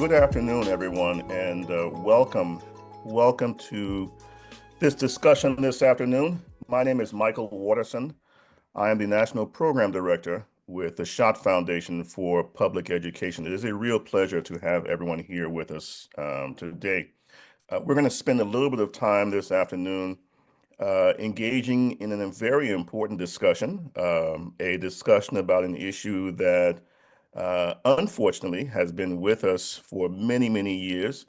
Good afternoon, everyone, and welcome to this discussion this afternoon. My name is Michael Watterson. I am the National Program Director with the Schott Foundation for Public Education. It is a real pleasure to have everyone here with us today. We're going to spend a little bit of time this afternoon engaging in a very important discussion, a discussion about an issue that unfortunately has been with us for many, many years.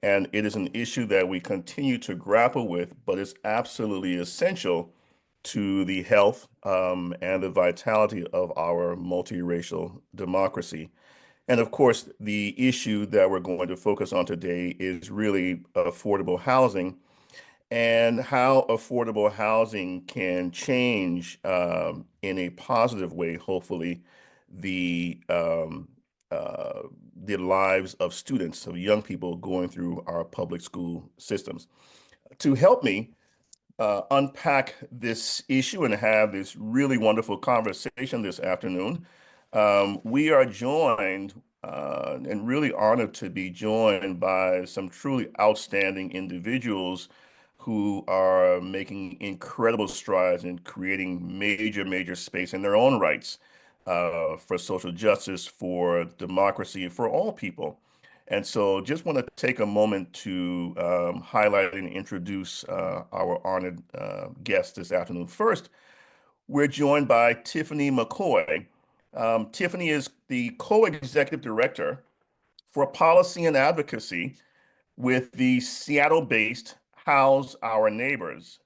And it is an issue that we continue to grapple with, but it's absolutely essential to the health and the vitality of our multiracial democracy. And of course, the issue that we're going to focus on today is really affordable housing and how affordable housing can change in a positive way, hopefully, the um, the lives of students, of young people going through our public school systems. To help me unpack this issue and have this really wonderful conversation this afternoon, we are joined and really honored to be joined by some truly outstanding individuals who are making incredible strides in creating major space in their own rights for social justice, for democracy, for all people. And so just want to take a moment to highlight and introduce our honored guest this afternoon. First, we're joined by Tiffani McCoy. Tiffani is the co-executive director for policy and advocacy with the Seattle-based House Our Neighbors.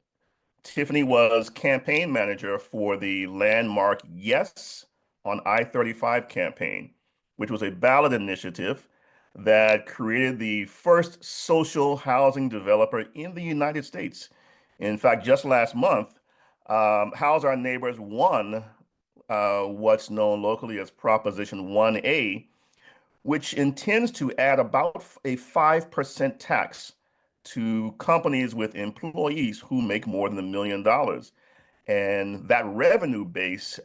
Tiffani was campaign manager for the landmark Yes on I-35 campaign, which was a ballot initiative that created the first social housing developer in the United States. In fact, just last month, House Our Neighbors won what's known locally as Proposition 1A, which intends to add about a 5% tax to companies with employees who make more than $1 million. And that revenue base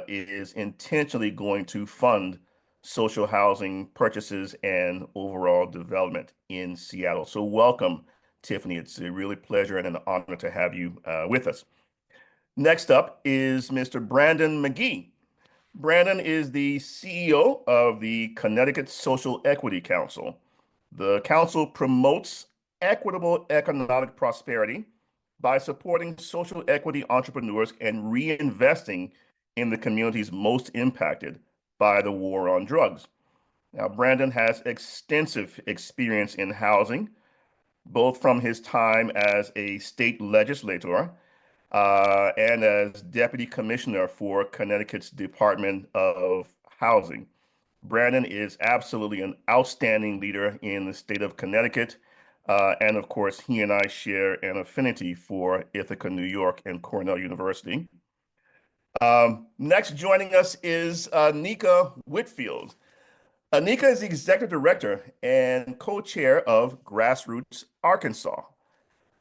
is intentionally going to fund social housing purchases and overall development in Seattle. So welcome, Tiffani. It's a really pleasure and an honor to have you with us. Next up is Mr. Brandon McGee. Brandon is the CEO of the Connecticut Social Equity Council. The council promotes equitable economic prosperity by supporting social equity entrepreneurs and reinvesting in the communities most impacted by the war on drugs. Now, Brandon has extensive experience in housing, both from his time as a state legislator and as deputy commissioner for Connecticut's Department of Housing. Brandon is absolutely an outstanding leader in the state of Connecticut. And of course, he and I share an affinity for Ithaca, New York, and Cornell University. Next, joining us is Nika Whitfield. Nika is the executive director and co-chair of Grassroots Arkansas.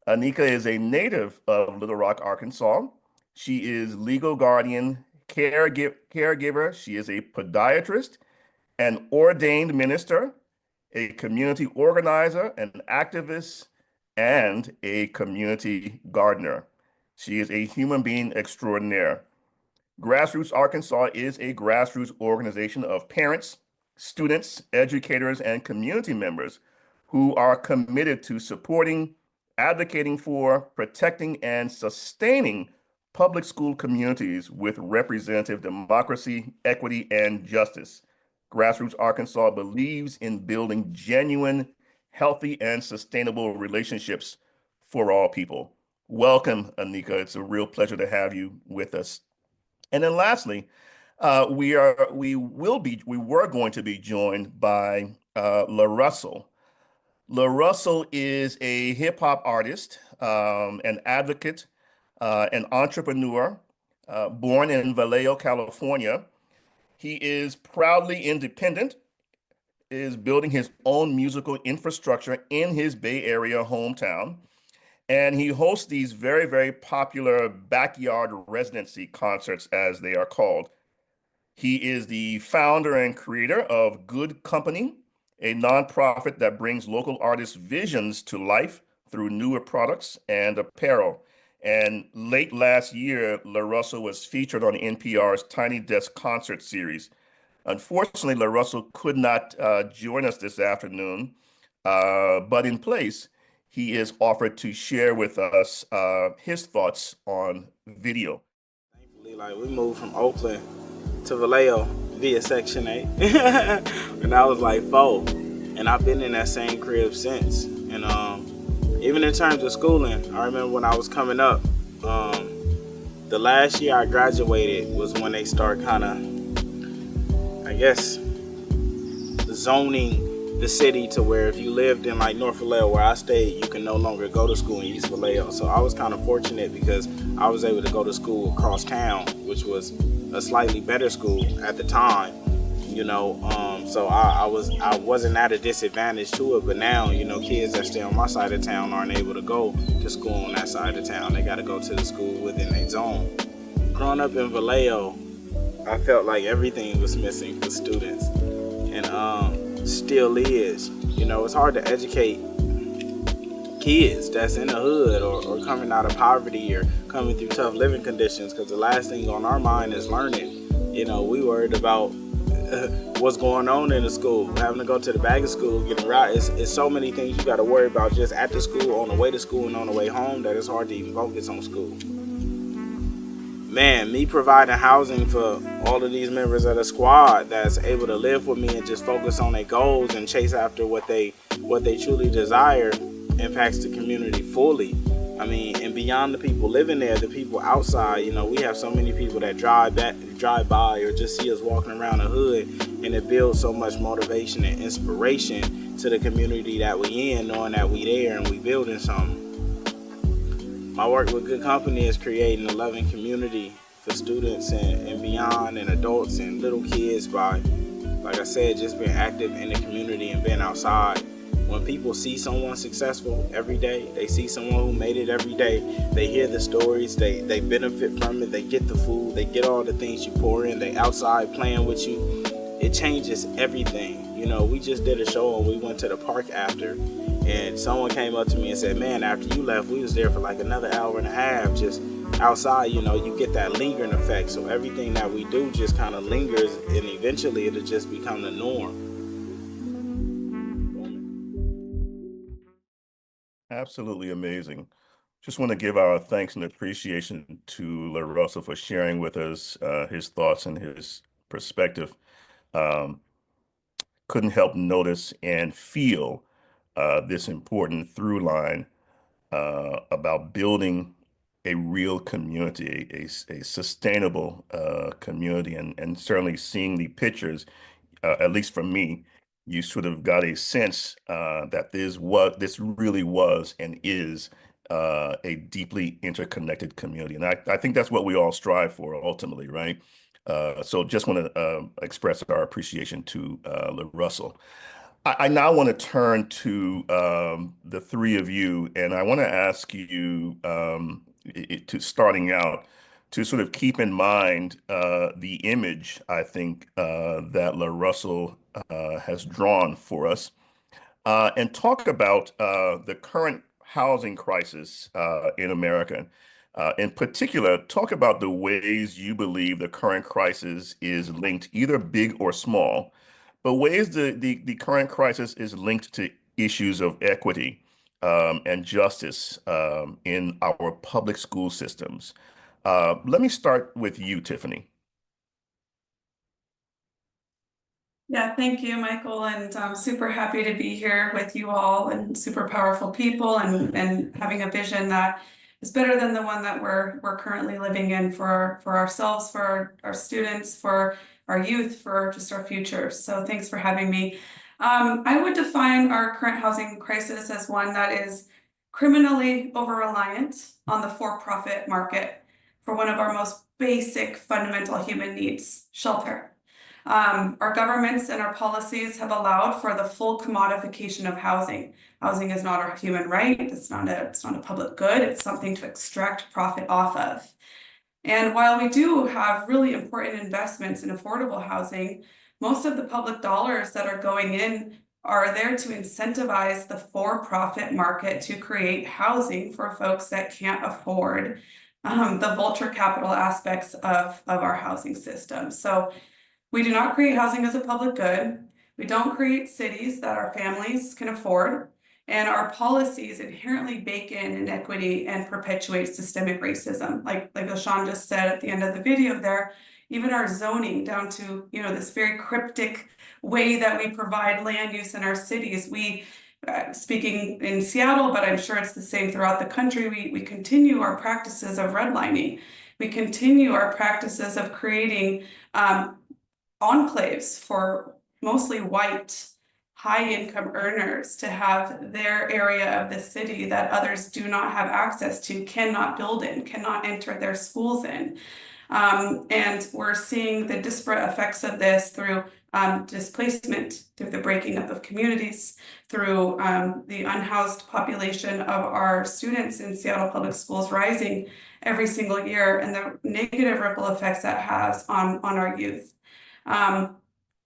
Anika is a native of Little Rock, Arkansas. She is legal guardian, caregiver. She is a podiatrist, an ordained minister, a community organizer, an activist, and a community gardener. She is a human being extraordinaire. Grassroots Arkansas is a grassroots organization of parents, students, educators, and community members who are committed to supporting, advocating for, protecting, and sustaining public school communities with representative democracy, equity, and justice. Grassroots Arkansas believes in building genuine, healthy, and sustainable relationships for all people. Welcome, Anika. It's a real pleasure to have you with us. And then lastly, we were going to be joined by LaRussell. LaRussell is a hip hop artist, an advocate, an entrepreneur, born in Vallejo, California. He is proudly independent, is building his own musical infrastructure in his Bay Area hometown. And he hosts these very popular backyard residency concerts, as they are called. He is the founder and creator of Good Company, a nonprofit that brings local artists' visions to life through newer products and apparel. And late last year, LaRussell was featured on NPR's Tiny Desk concert series. Unfortunately, LaRussell could not join us this afternoon, but in place, he is offered to share with us his thoughts on video. Thankfully, like we moved from Oakland to Vallejo via Section 8, and I was like 4, and I've been in that same crib since. And even in terms of schooling, I remember when I was coming up, the last year I graduated was when they start kind of, I guess, zoning the city to where if you lived in like North Vallejo where I stayed, you can no longer go to school in East Vallejo. So I was kind of fortunate because I was able to go to school across town, which was a slightly better school at the time, you know. So I wasn't at a disadvantage to it. But now, you know, kids that stay on my side of town aren't able to go to school on that side of town. They got to go to the school within their zone. Growing up in Vallejo, I felt like everything was missing for students, and still is. You know, it's hard to educate kids that's in the hood or coming out of poverty or coming through tough living conditions, because the last thing on our mind is learning. You know, we worried about what's going on in the school, having to go to the back of school, getting right. It's so many things you got to worry about just at the school, on the way to school, and on the way home, that it's hard to even focus on school. Man, me providing housing for all of these members of the squad that's able to live with me and just focus on their goals and chase after what they truly desire impacts the community fully. I mean, and beyond the people living there, the people outside, you know, we have so many people that drive by or just see us walking around the hood, and it builds so much motivation and inspiration to the community that we in, knowing that we there and we building something. My work with Good Company is creating a loving community for students and beyond, and adults and little kids by, like I said, just being active in the community and being outside. When people see someone successful every day, they see someone who made it every day, they hear the stories, they benefit from it, they get the food, they get all the things you pour in, they outside playing with you, it changes everything. You know, we just did a show and we went to the park after, and someone came up to me and said, man, after you left, we was there for like another hour and a half just outside. You know, you get that lingering effect. So everything that we do just kind of lingers, and eventually it'll just become the norm. Absolutely amazing. Just want to give our thanks and appreciation to LaRussell for sharing with us his thoughts and his perspective. Um, couldn't help notice and feel this important through line about building a real community, a sustainable community, and certainly seeing the pictures, at least for me, you sort of got a sense that this really was and is a deeply interconnected community, and I think that's what we all strive for ultimately, right? So just want to express our appreciation to LaRussell. I now want to turn to the three of you, and I want to ask you to starting out to sort of keep in mind the image I think that LaRussell has drawn for us, and talk about the current housing crisis in America. In particular, talk about the ways you believe the current crisis is linked, either big or small, but ways the current crisis is linked to issues of equity and justice in our public school systems. Let me start with you, Tiffani. Yeah, thank you, Michael, and I'm super happy to be here with you all, and super powerful people, and having a vision that is better than the one that we're currently living in for ourselves, for our students, for our youth, for just our future. So thanks for having me. I would define our current housing crisis as one that is criminally over-reliant on the for-profit market for one of our most basic fundamental human needs, shelter. Our governments and our policies have allowed for the full commodification of housing. Housing is not a human right. It's not a public good. It's something to extract profit off of. And while we do have really important investments in affordable housing, most of the public dollars that are going in are there to incentivize the for-profit market to create housing for folks that can't afford the vulture capital aspects of our housing system. So we do not create housing as a public good. We don't create cities that our families can afford. And our policies inherently bake in inequity and perpetuate systemic racism. Like LaShawn just said at the end of the video there, even our zoning down to, this very cryptic way that we provide land use in our cities. We, speaking in Seattle, but I'm sure it's the same throughout the country, we continue our practices of redlining. We continue our practices of creating enclaves for mostly white high-income earners to have their area of the city that others do not have access to, cannot build in, cannot enter their schools in. And we're seeing the disparate effects of this through displacement, through the breaking up of communities, through the unhoused population of our students in Seattle Public Schools rising every single year, and the negative ripple effects that has on our youth.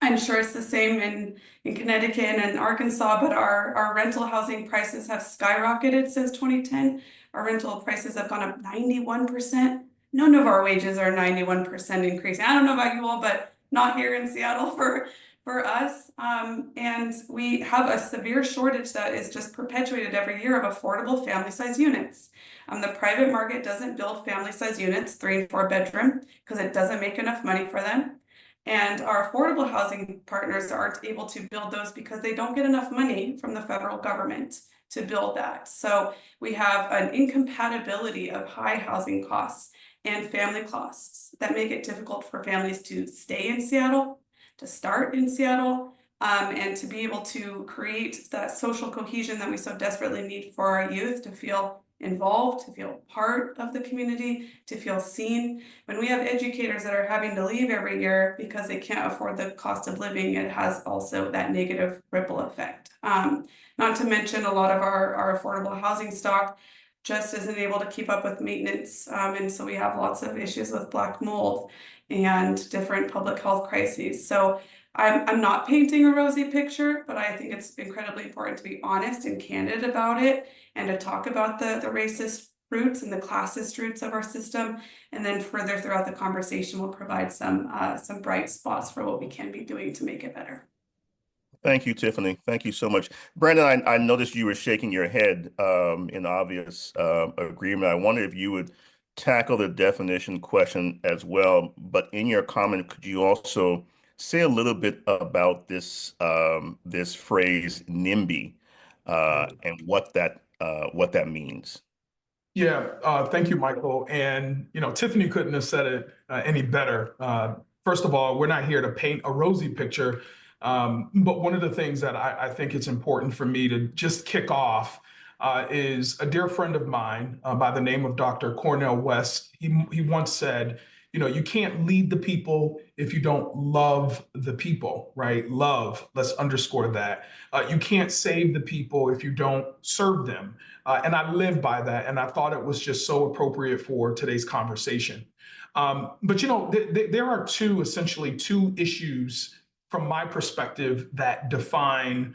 I'm sure it's the same in Connecticut and in Arkansas, but our rental housing prices have skyrocketed since 2010. Our rental prices have gone up 91%. None of our wages are 91% increase. I don't know about you all, but not here in Seattle for us. And we have a severe shortage that is just perpetuated every year of affordable family size units. The private market doesn't build family size units, 3 and 4 bedroom, because it doesn't make enough money for them. And our affordable housing partners aren't able to build those because they don't get enough money from the federal government to build that. So we have an incompatibility of high housing costs and family costs that make it difficult for families to stay in Seattle, to start in Seattle, and to be able to create that social cohesion that we so desperately need for our youth to feel involved, to feel part of the community, to feel seen. When we have educators that are having to leave every year because they can't afford the cost of living, it has also that negative ripple effect. Not to mention a lot of our affordable housing stock just isn't able to keep up with maintenance. And so we have lots of issues with black mold and different public health crises. So I'm not painting a rosy picture, but I think it's incredibly important to be honest and candid about it and to talk about the racist roots and the classist roots of our system. And then further throughout the conversation, we'll provide some bright spots for what we can be doing to make it better. Thank you, Tiffani. Thank you so much. Brandon, I noticed you were shaking your head in obvious agreement. I wonder if you would tackle the definition question as well. But in your comment, could you also say a little bit about this this phrase NIMBY and what that means? Yeah, thank you, Michael. And Tiffani couldn't have said it any better. First of all, we're not here to paint a rosy picture, but one of the things that I think it's important for me to just kick off is a dear friend of mine by the name of Dr. Cornel West. He once said, you can't lead the people if you don't love the people, right? Love, let's underscore that. You can't save the people if you don't serve them. And I live by that. And I thought it was just so appropriate for today's conversation. But there are essentially two issues from my perspective that define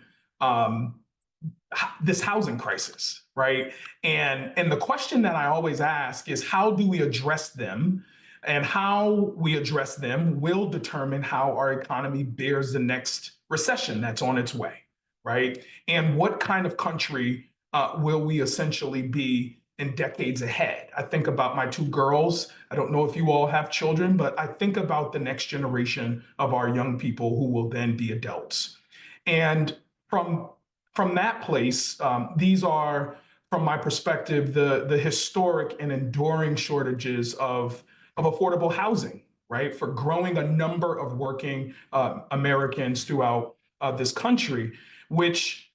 this housing crisis, right? And the question that I always ask is, how do we address them? And how we address them will determine how our economy bears the next recession that's on its way, right? And what kind of country will we essentially be in decades ahead? I think about my 2 girls. I don't know if you all have children, but I think about the next generation of our young people who will then be adults. And from that place, these are, from my perspective, the historic and enduring shortages of affordable housing, right? For growing a number of working Americans throughout this country, which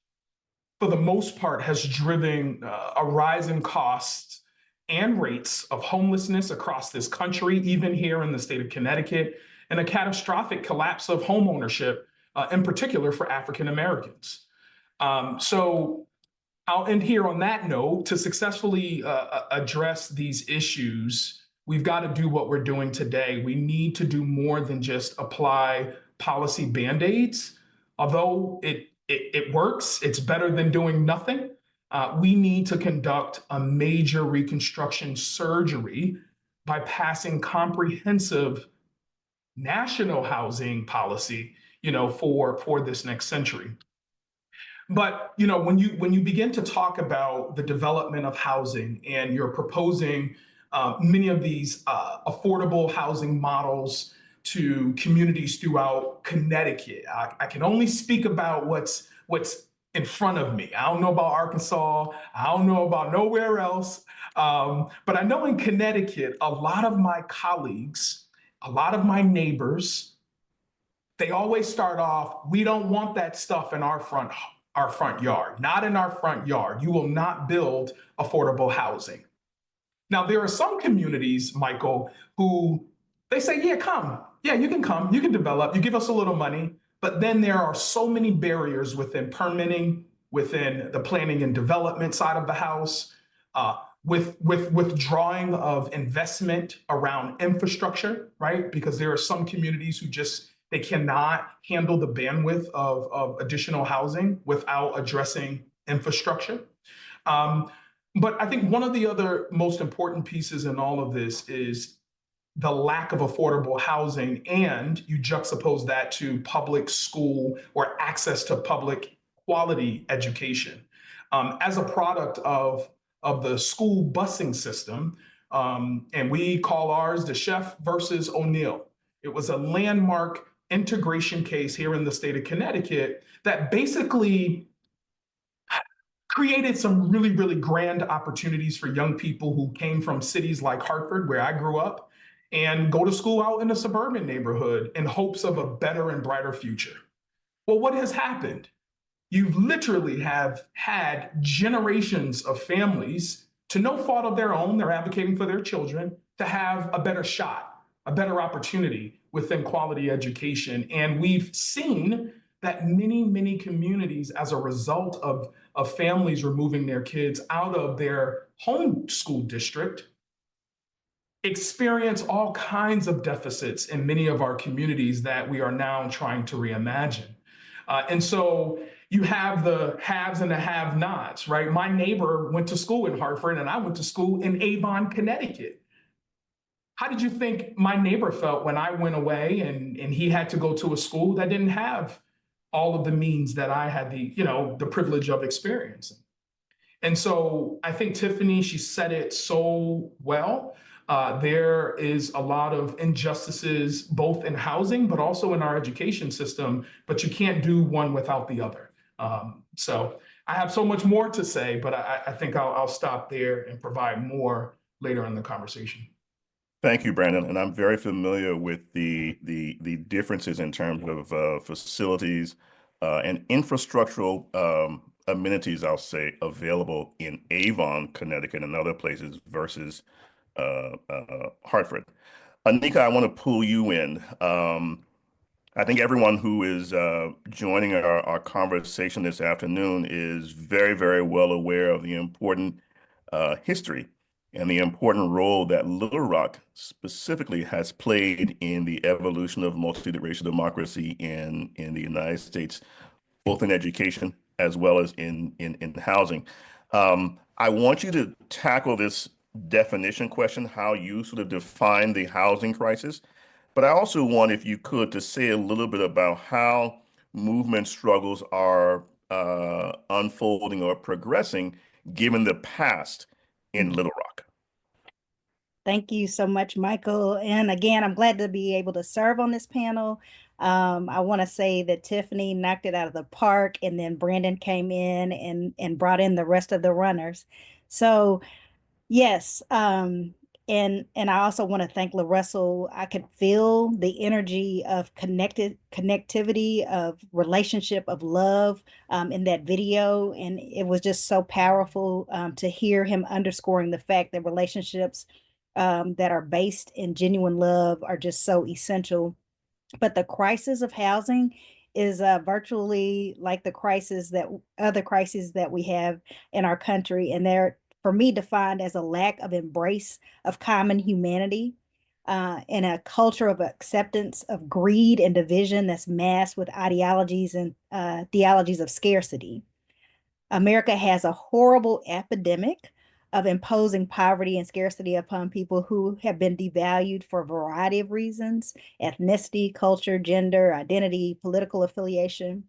for the most part has driven a rise in costs and rates of homelessness across this country, even here in the state of Connecticut, and a catastrophic collapse of home ownership, in particular for African Americans. So I'll end here on that note. To successfully address these issues, we've got to do what we're doing today. We need to do more than just apply policy band-aids. Although it it works. It's better than doing nothing. We need to conduct a major reconstruction surgery by passing comprehensive national housing policy, for this next century. But when you begin to talk about the development of housing and you're proposing many of these affordable housing models to communities throughout Connecticut, I can only speak about what's in front of me. I don't know about Arkansas. I don't know about nowhere else. But I know in Connecticut, a lot of my colleagues, a lot of my neighbors, they always start off, we don't want that stuff in our front yard, not in our front yard. You will not build affordable housing. Now, there are some communities, Michael, who they say, yeah, come. Yeah, you can come. You can develop. You give us a little money. But then there are so many barriers within permitting, within the planning and development side of the house, with withdrawing of investment around infrastructure, right? Because there are some communities who they cannot handle the bandwidth of additional housing without addressing infrastructure. But I think one of the other most important pieces in all of this is the lack of affordable housing, and you juxtapose that to public school or access to public quality education. As a product of the school busing system, and we call ours the Chef versus O'Neill. It was a landmark integration case here in the state of Connecticut that basically created some really, really grand opportunities for young people who came from cities like Hartford, where I grew up, and go to school out in a suburban neighborhood in hopes of a better and brighter future. Well, what has happened? You've literally have had generations of families, to no fault of their own, they're advocating for their children, to have a better shot, a better opportunity within quality education. And we've seen that many, many communities, as a result of families removing their kids out of their home school district, experience all kinds of deficits in many of our communities that we are now trying to reimagine. And so you have the haves and the have-nots, right? My neighbor went to school in Hartford, and I went to school in Avon, Connecticut. How did you think my neighbor felt when I went away and he had to go to a school that didn't have all of the means that I had the privilege of experiencing? And so I think Tiffani, she said it so well. There is a lot of injustices, both in housing, but also in our education system, but you can't do one without the other. So I have so much more to say, but I think I'll stop there and provide more later in the conversation. Thank you, Brandon. And I'm very familiar with the differences in terms of facilities and infrastructural amenities, I'll say, available in Avon, Connecticut, and other places versus Hartford. Anika, I want to pull you in. I think everyone who is joining our conversation this afternoon is very, very well aware of the important history and the important role that Little Rock specifically has played in the evolution of multiracial democracy in the United States, both in education as well as in housing. I want you to tackle this definition question, how you sort of define the housing crisis. But I also want, if you could, to say a little bit about how movement struggles are unfolding or progressing given the past in Little Rock. Thank you so much, Michael. And again, I'm glad to be able to serve on this panel. I want to say that Tiffani knocked it out of the park, and then Brandon came in and brought in the rest of the runners. So yes, and I also want to thank LaRussell. I could feel the energy of connectivity, of relationship, of love in that video. And it was just so powerful to hear him underscoring the fact that relationships that are based in genuine love are just so essential. But the crisis of housing is virtually like the other crises that we have in our country. And they're, for me, defined as a lack of embrace of common humanity. in a culture of acceptance of greed and division that's masked with ideologies and theologies of scarcity. America has a horrible epidemic of imposing poverty and scarcity upon people who have been devalued for a variety of reasons: ethnicity, culture, gender, identity, political affiliation.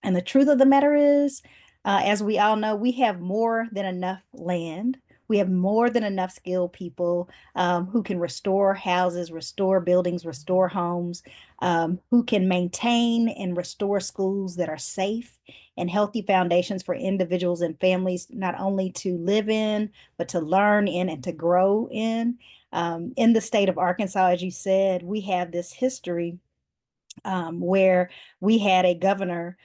And the truth of the matter is, as we all know, we have more than enough land. We have more than enough skilled people who can restore houses, restore buildings, restore homes, who can maintain and restore schools that are safe and healthy foundations for individuals and families, not only to live in, but to learn in and to grow in. In the state of Arkansas, as you said, we have this history where we had a governor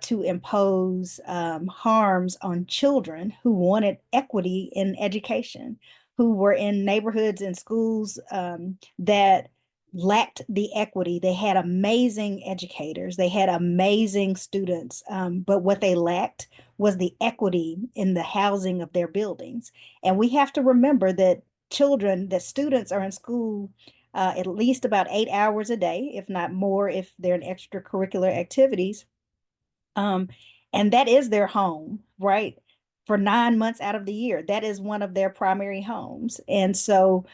to impose harms on children who wanted equity in education, who were in neighborhoods and schools that lacked the equity. They had amazing educators, they had amazing students, but what they lacked was the equity in the housing of their buildings. And we have to remember that students are in school at least about 8 hours a day, if not more, if they're in extracurricular activities. Um, and that is their home, right? For 9 months out of the year, that is one of their primary homes. And so,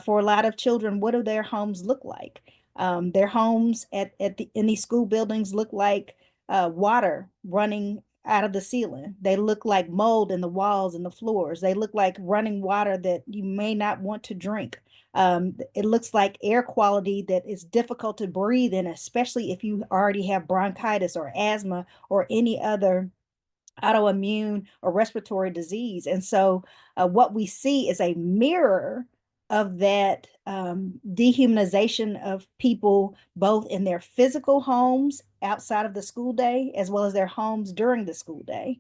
for a lot of children, what do their homes look like? Their homes in these school buildings look like water running out of the ceiling. They look like mold in the walls and the floors. They look like running water that you may not want to drink. It looks like air quality that is difficult to breathe in, especially if you already have bronchitis or asthma or any other autoimmune or respiratory disease. And so, what we see is a mirror of that dehumanization of people, both in their physical homes outside of the school day, as well as their homes during the school day.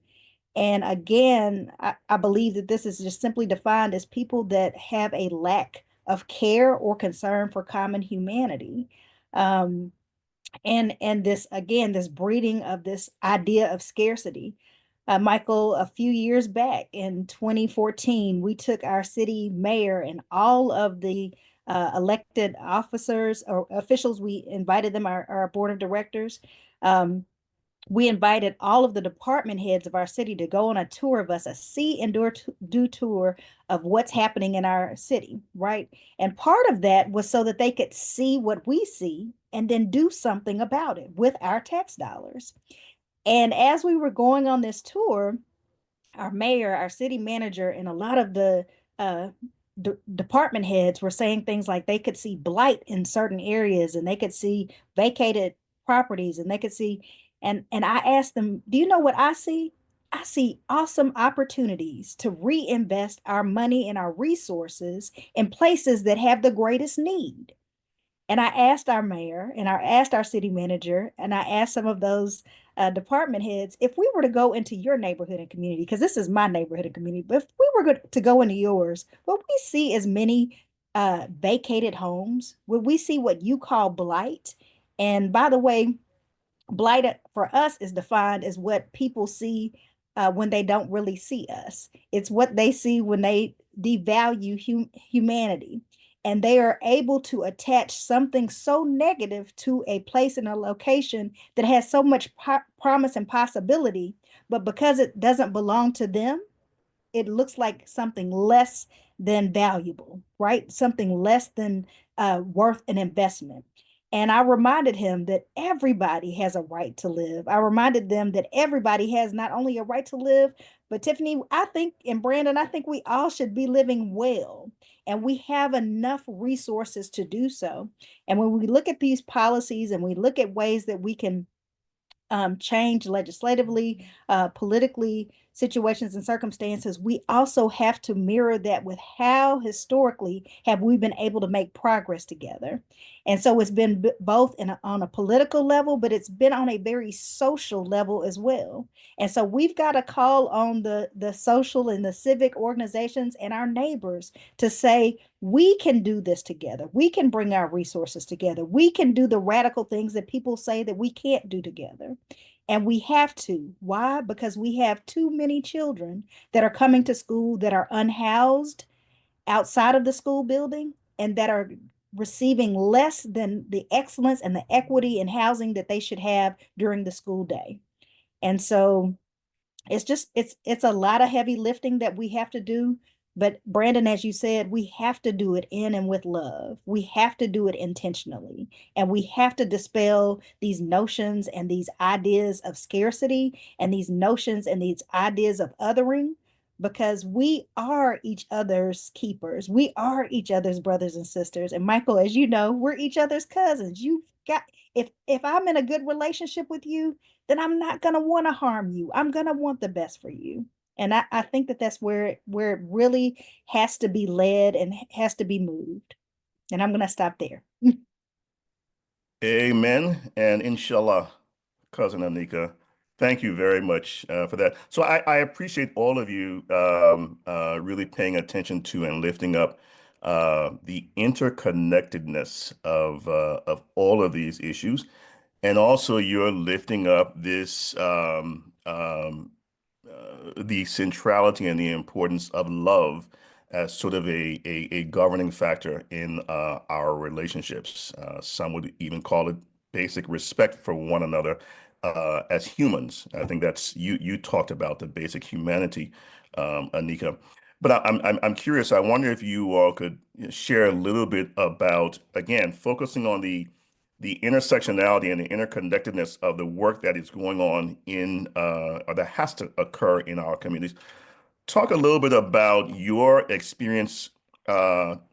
And again, I believe that this is just simply defined as people that have a lack of care or concern for common humanity. Um, and this, again, this breeding of this idea of scarcity. Michael, a few years back in 2014, we took our city mayor and all of the elected officers or officials, we invited them, our board of directors. We invited all of the department heads of our city to go on a tour of us, a see and do tour of what's happening in our city, right? And part of that was so that they could see what we see and then do something about it with our tax dollars. And as we were going on this tour, our mayor, our city manager, and a lot of the uh, department heads were saying things like they could see blight in certain areas and they could see vacated properties and they could see, and I asked them, do you know what I see? I see awesome opportunities to reinvest our money and our resources in places that have the greatest need. And I asked our mayor and I asked our city manager and I asked some of those department heads, if we were to go into your neighborhood and community, because this is my neighborhood and community, but if we were to go into yours, would we see as many vacated homes? Would we see what you call blight? And by the way, blight for us is defined as what people see when they don't really see us. It's what they see when they devalue humanity. And they are able to attach something so negative to a place and a location that has so much promise and possibility, but because it doesn't belong to them, it looks like something less than valuable, right? Something less than worth an investment. And I reminded him that everybody has a right to live. I reminded them that everybody has not only a right to live, but Tiffani, I think, and Brandon, I think we all should be living well. And we have enough resources to do so. And when we look at these policies and we look at ways that we can change legislatively, politically, situations and circumstances, we also have to mirror that with how historically have we been able to make progress together. And so it's been both on a political level, but it's been on a very social level as well. And so we've got to call on the social and the civic organizations and our neighbors to say, we can do this together. We can bring our resources together. We can do the radical things that people say that we can't do together. And we have to. Why? Because we have too many children that are coming to school that are unhoused outside of the school building and that are receiving less than the excellence and the equity in housing that they should have during the school day. And so it's a lot of heavy lifting that we have to do. But Brandon, as you said, we have to do it in and with love. We have to do it intentionally. And we have to dispel these notions and these ideas of scarcity and these notions and these ideas of othering, because we are each other's keepers. We are each other's brothers and sisters. And Michael, as you know, we're each other's cousins. You've got, if I'm in a good relationship with you, then I'm not going to want to harm you. I'm going to want the best for you. And I think that that's where it really has to be led and has to be moved. And I'm going to stop there. Amen and inshallah, Cousin Anika. Thank you very much for that. So I appreciate all of you really paying attention to and lifting up the interconnectedness of all of these issues. And also you're lifting up this the centrality and the importance of love as sort of a governing factor in our relationships. Some would even call it basic respect for one another as humans. I think that's you talked about the basic humanity, Anika. But I'm curious. I wonder if you all could share a little bit about, again, focusing on the intersectionality and the interconnectedness of the work that is going on in or that has to occur in our communities. Talk a little bit about your experience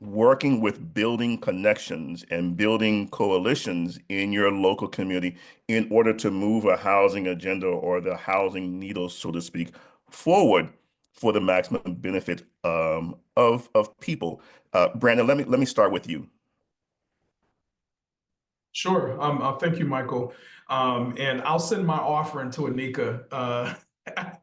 working with building connections and building coalitions in your local community in order to move a housing agenda or the housing needle, so to speak, forward for the maximum benefit of people. Brandon, let me start with you. Sure. Thank you, Michael. And I'll send my offering to Anika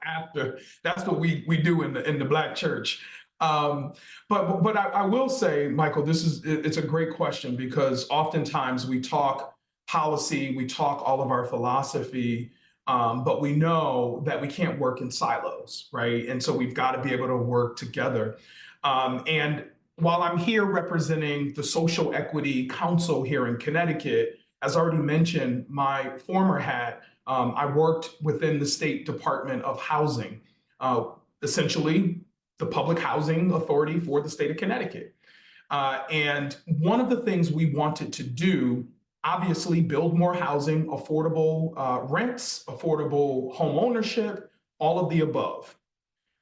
after. That's what we do in the Black church. But I will say, Michael, it's a great question, because oftentimes we talk policy, we talk all of our philosophy, but we know that we can't work in silos, right? And so we've got to be able to work together. And while I'm here representing the Social Equity Council here in Connecticut, as already mentioned, my former hat, I worked within the State Department of Housing, essentially the public housing authority for the state of Connecticut. And one of the things we wanted to do, obviously, build more housing, affordable rents, affordable home ownership, all of the above.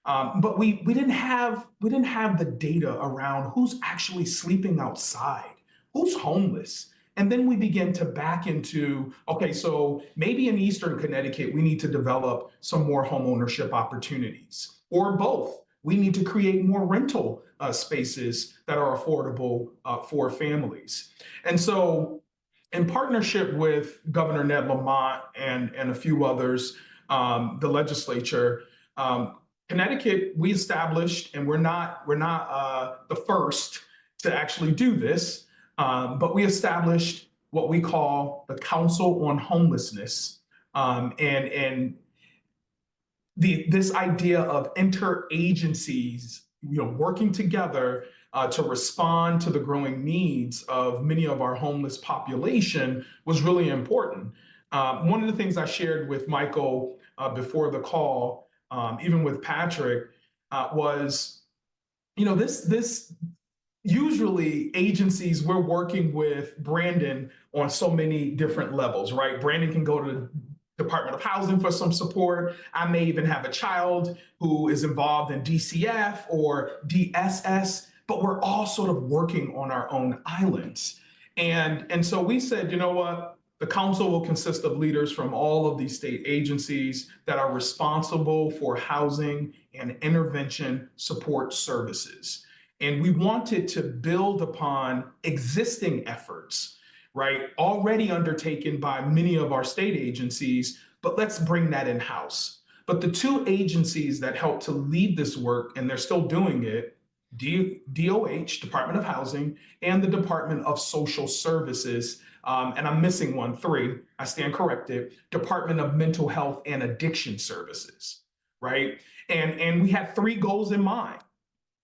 But we didn't have the data around who's actually sleeping outside, who's homeless. And then we begin to back into, okay, so maybe in Eastern Connecticut, we need to develop some more home ownership opportunities, or both. We need to create more rental spaces that are affordable for families. And so in partnership with Governor Ned Lamont and a few others, the legislature, Connecticut, we established, and we're not the first to actually do this, but we established what we call the Council on Homelessness, and this idea of interagencies, working together to respond to the growing needs of many of our homeless population was really important. One of the things I shared with Michael before the call, even with Patrick, was, this usually agencies, we're working with Brandon on so many different levels, right? Brandon can go to the Department of Housing for some support. I may even have a child who is involved in DCF or DSS, but we're all sort of working on our own islands. And so we said, you know what? The council will consist of leaders from all of these state agencies that are responsible for housing and intervention support services. And we wanted to build upon existing efforts, right, already undertaken by many of our state agencies, but let's bring that in-house. But the two agencies that helped to lead this work, and they're still doing it, DOH, Department of Housing, and the Department of Social Services, and I'm missing one, 3, I stand corrected, Department of Mental Health and Addiction Services, right? And we had 3 goals in mind.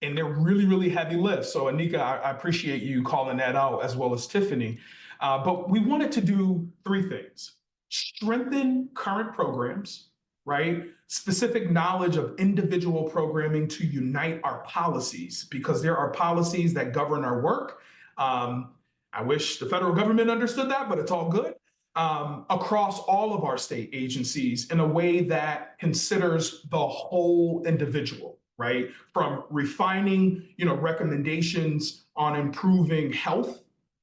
and they're really, really heavy lifts. So Anika, I appreciate you calling that out, as well as Tiffani. But we wanted to do three things: strengthen current programs, right? Specific knowledge of individual programming to unite our policies, because there are policies that govern our work. I wish the federal government understood that, but it's all good. Across all of our state agencies in a way that considers the whole individual, right? From refining, recommendations on improving health,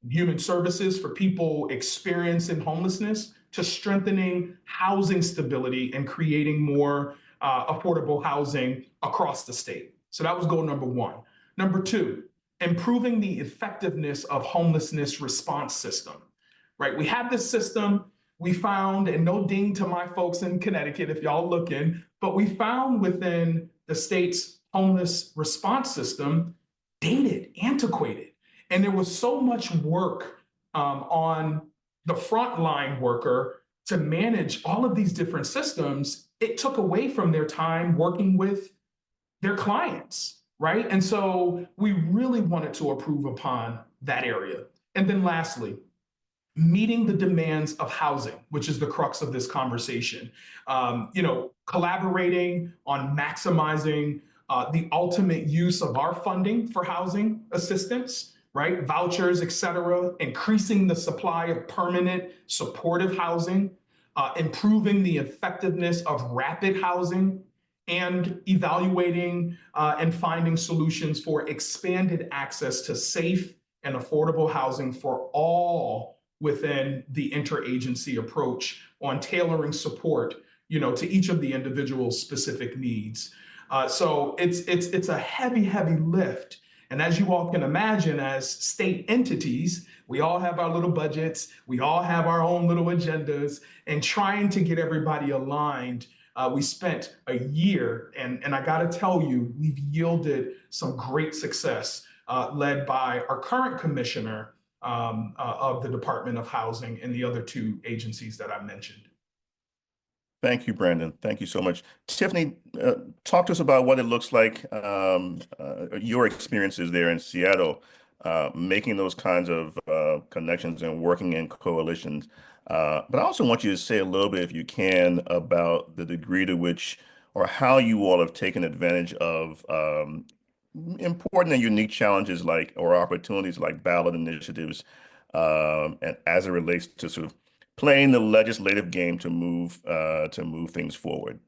human services for people experiencing homelessness, to strengthening housing stability and creating more affordable housing across the state. So that was goal number one. Number two, improving the effectiveness of homelessness response system, right? We have this system we found, and no ding to my folks in Connecticut if y'all looking, but we found within the state's homeless response system, dated, antiquated. And there was so much work on the frontline worker to manage all of these different systems. It took away from their time working with their clients, right? And so we really wanted to improve upon that area. And then lastly, meeting the demands of housing, which is the crux of this conversation. Collaborating on maximizing the ultimate use of our funding for housing assistance, right? Vouchers, et cetera, increasing the supply of permanent supportive housing, improving the effectiveness of rapid housing, and evaluating and finding solutions for expanded access to safe and affordable housing for all within the interagency approach on tailoring support, to each of the individual's specific needs. So it's a heavy, heavy lift. And as you all can imagine, as state entities, we all have our little budgets, we all have our own little agendas, and trying to get everybody aligned. We spent a year, and I gotta tell you, we've yielded some great success, led by our current commissioner of the Department of Housing and the other two agencies that I mentioned. Thank you, Brandon. Thank you so much. Tiffani, talk to us about what it looks like, your experiences there in Seattle, making those kinds of connections and working in coalitions. But I also want you to say a little bit, if you can, about the degree to which or how you all have taken advantage of important and unique challenges or opportunities like ballot initiatives, and as it relates to sort of playing the legislative game to move things forward.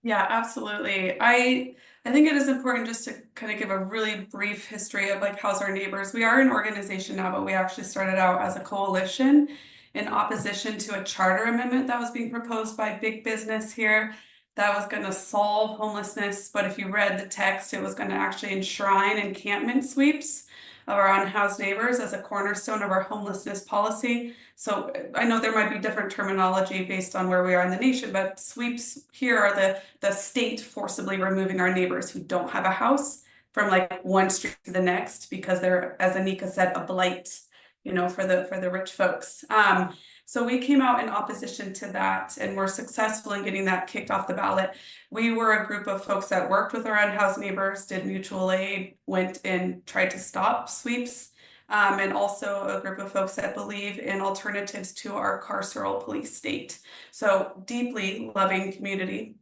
Yeah, absolutely. I think it is important just to kind of give a really brief history of How's Our Neighbors. We are an organization now, but we actually started out as a coalition in opposition to a charter amendment that was being proposed by big business here that was going to solve homelessness. But if you read the text, it was going to actually enshrine encampment sweeps of our unhoused neighbors as a cornerstone of our homelessness policy. So I know there might be different terminology based on where we are in the nation, but sweeps here are the state forcibly removing our neighbors who don't have a house from one street to the next because they're, as Anika said, a blight, for the rich folks. So we came out in opposition to that, and we're successful in getting that kicked off the ballot. We were a group of folks that worked with our unhoused neighbors, did mutual aid, went and tried to stop sweeps, and also a group of folks that believe in alternatives to our carceral police state. So deeply loving community,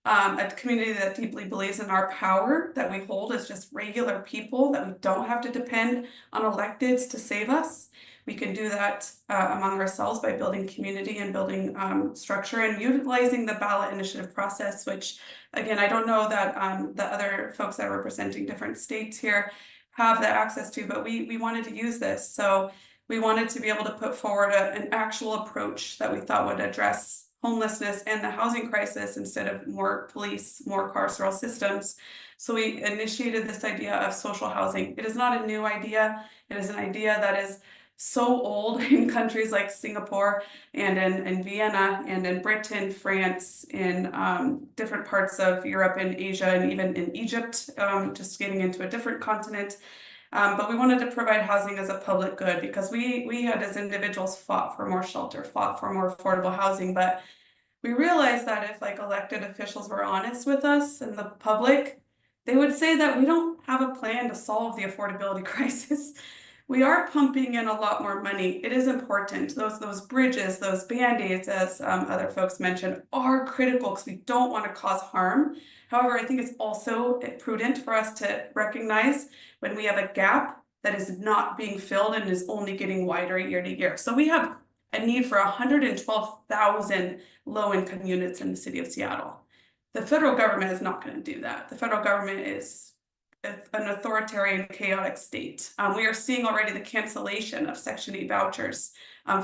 a community that deeply believes in our power that we hold as just regular people, that we don't have to depend on electeds to save us. We can do that among ourselves by building community and building structure and utilizing the ballot initiative process, which, again, I don't know that the other folks that are representing different states here have the access to, but we wanted to use this. So we wanted to be able to put forward an actual approach that we thought would address homelessness and the housing crisis instead of more police, more carceral systems. So we initiated this idea of social housing. It is not a new idea. It is an idea that is so old in countries like Singapore and in Vienna and in Britain, France, in different parts of Europe and Asia, and even in Egypt, just getting into a different continent. But we wanted to provide housing as a public good because we had, as individuals, fought for more shelter, fought for more affordable housing. But we realized that if elected officials were honest with us and the public, they would say that we don't have a plan to solve the affordability crisis. We are pumping in a lot more money. It is important. Those bridges, those band-aids, as other folks mentioned, are critical because we don't want to cause harm. However, I think it's also prudent for us to recognize when we have a gap that is not being filled and is only getting wider year to year. So we have a need for 112,000 low-income units in the city of Seattle. The federal government is not going to do that. The federal government is an authoritarian, chaotic state. We are seeing already the cancellation of Section 8 vouchers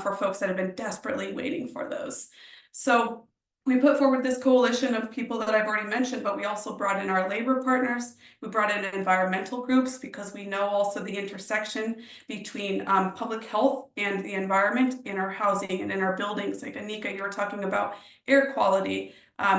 for folks that have been desperately waiting for those. So we put forward this coalition of people that I've already mentioned, but we also brought in our labor partners. We brought in environmental groups because we know also the intersection between public health and the environment in our housing and in our buildings. Like Anika, you were talking about air quality.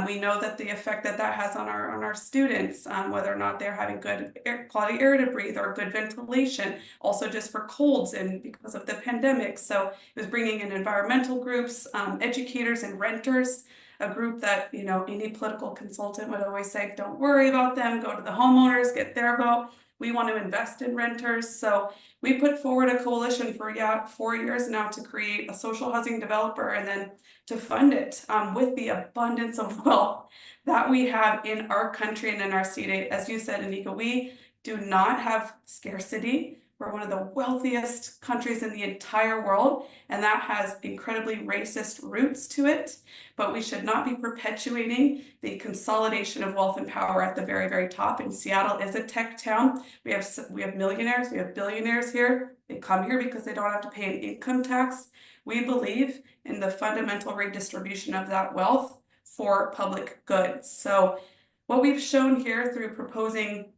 We know that the effect that has on our students, whether or not they're having good quality air to breathe or good ventilation, also just for colds and because of the pandemic. So it was bringing in environmental groups, educators and renters, a group that, you know, any political consultant would always say, don't worry about them, go to the homeowners, get their vote. We want to invest in renters. So we put forward a coalition for 4 years now to create a social housing developer and then to fund it with the abundance of wealth that we have in our country and in our state. As you said, Anika, we do not have scarcity. We're one of the wealthiest countries in the entire world, and that has incredibly racist roots to it. But we should not be perpetuating the consolidation of wealth and power at the very, very top. And Seattle is a tech town. We have millionaires, we have billionaires here. They come here because they don't have to pay an income tax. We believe in the fundamental redistribution of that wealth for public goods. So what we've shown here through proposing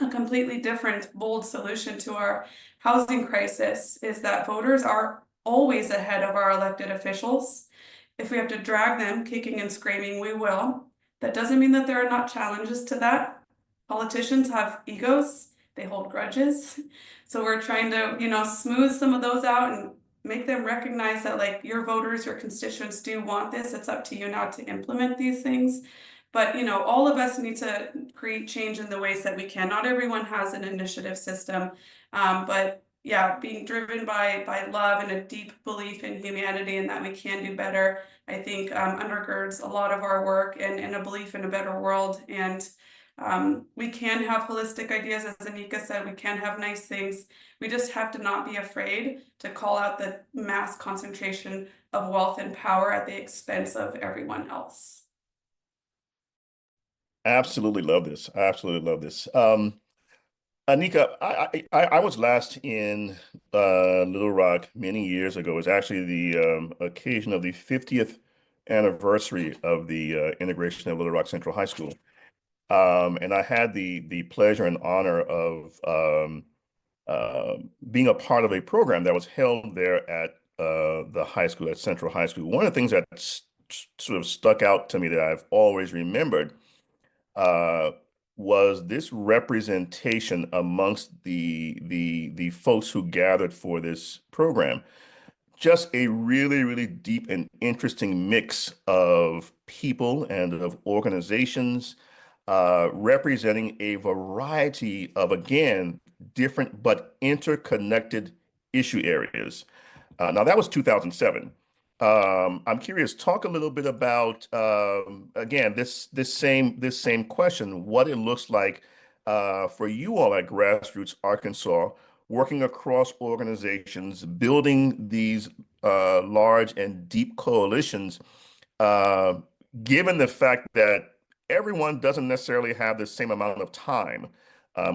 a completely different, bold solution to our housing crisis is that voters are always ahead of our elected officials. If we have to drag them kicking and screaming, we will. That doesn't mean that there are not challenges to that. Politicians have egos, they hold grudges. So we're trying to, you know, smooth some of those out and make them recognize that, like, your voters, your constituents do want this. It's up to you now to implement these things. But, you know, all of us need to create change in the ways that we can. Not everyone has an initiative system, but yeah, being driven by love and a deep belief in humanity and that we can do better, I think undergirds a lot of our work and a belief in a better world. And we can have holistic ideas, as Anika said, we can have nice things. We just have to not be afraid to call out the mass concentration of wealth and power at the expense of everyone else. Absolutely love this. I absolutely love this. Anika, I was last in Little Rock many years ago. It was actually the occasion of the 50th anniversary of the integration of Little Rock Central High School. And I had the pleasure and honor of being a part of a program that was held there at the high school, at Central High School. One of the things that sort of stuck out to me that I've always remembered was this representation amongst the folks who gathered for this program. Just a really, really deep and interesting mix of people and of organizations representing a variety of, again, different but interconnected issue areas. Now that was 2007. I'm curious, talk a little bit about again this same question, what it looks like for you all at Grassroots Arkansas, working across organizations, building these large and deep coalitions, given the fact that everyone doesn't necessarily have the same amount of time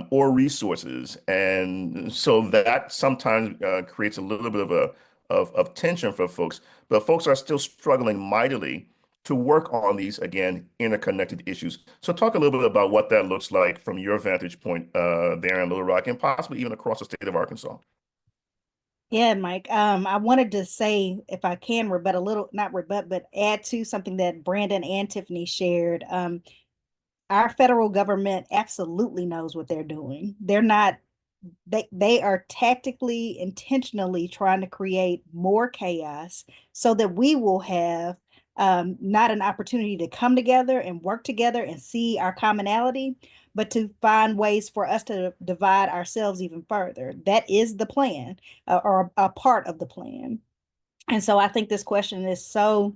or resources, and so that sometimes creates a little bit of tension for folks. But folks are still struggling mightily to work on these, again, interconnected issues. So talk a little bit about what that looks like from your vantage point there in Little Rock and possibly even across the state of Arkansas. Yeah, Mike. I wanted to say, if I can rebut a little, not rebut, but add to something that Brandon and Tiffani shared. Our federal government absolutely knows what they're doing. They are tactically, intentionally trying to create more chaos so that we will have not an opportunity to come together and work together and see our commonality, but to find ways for us to divide ourselves even further. That is the plan, or a part of the plan. And so I think this question is so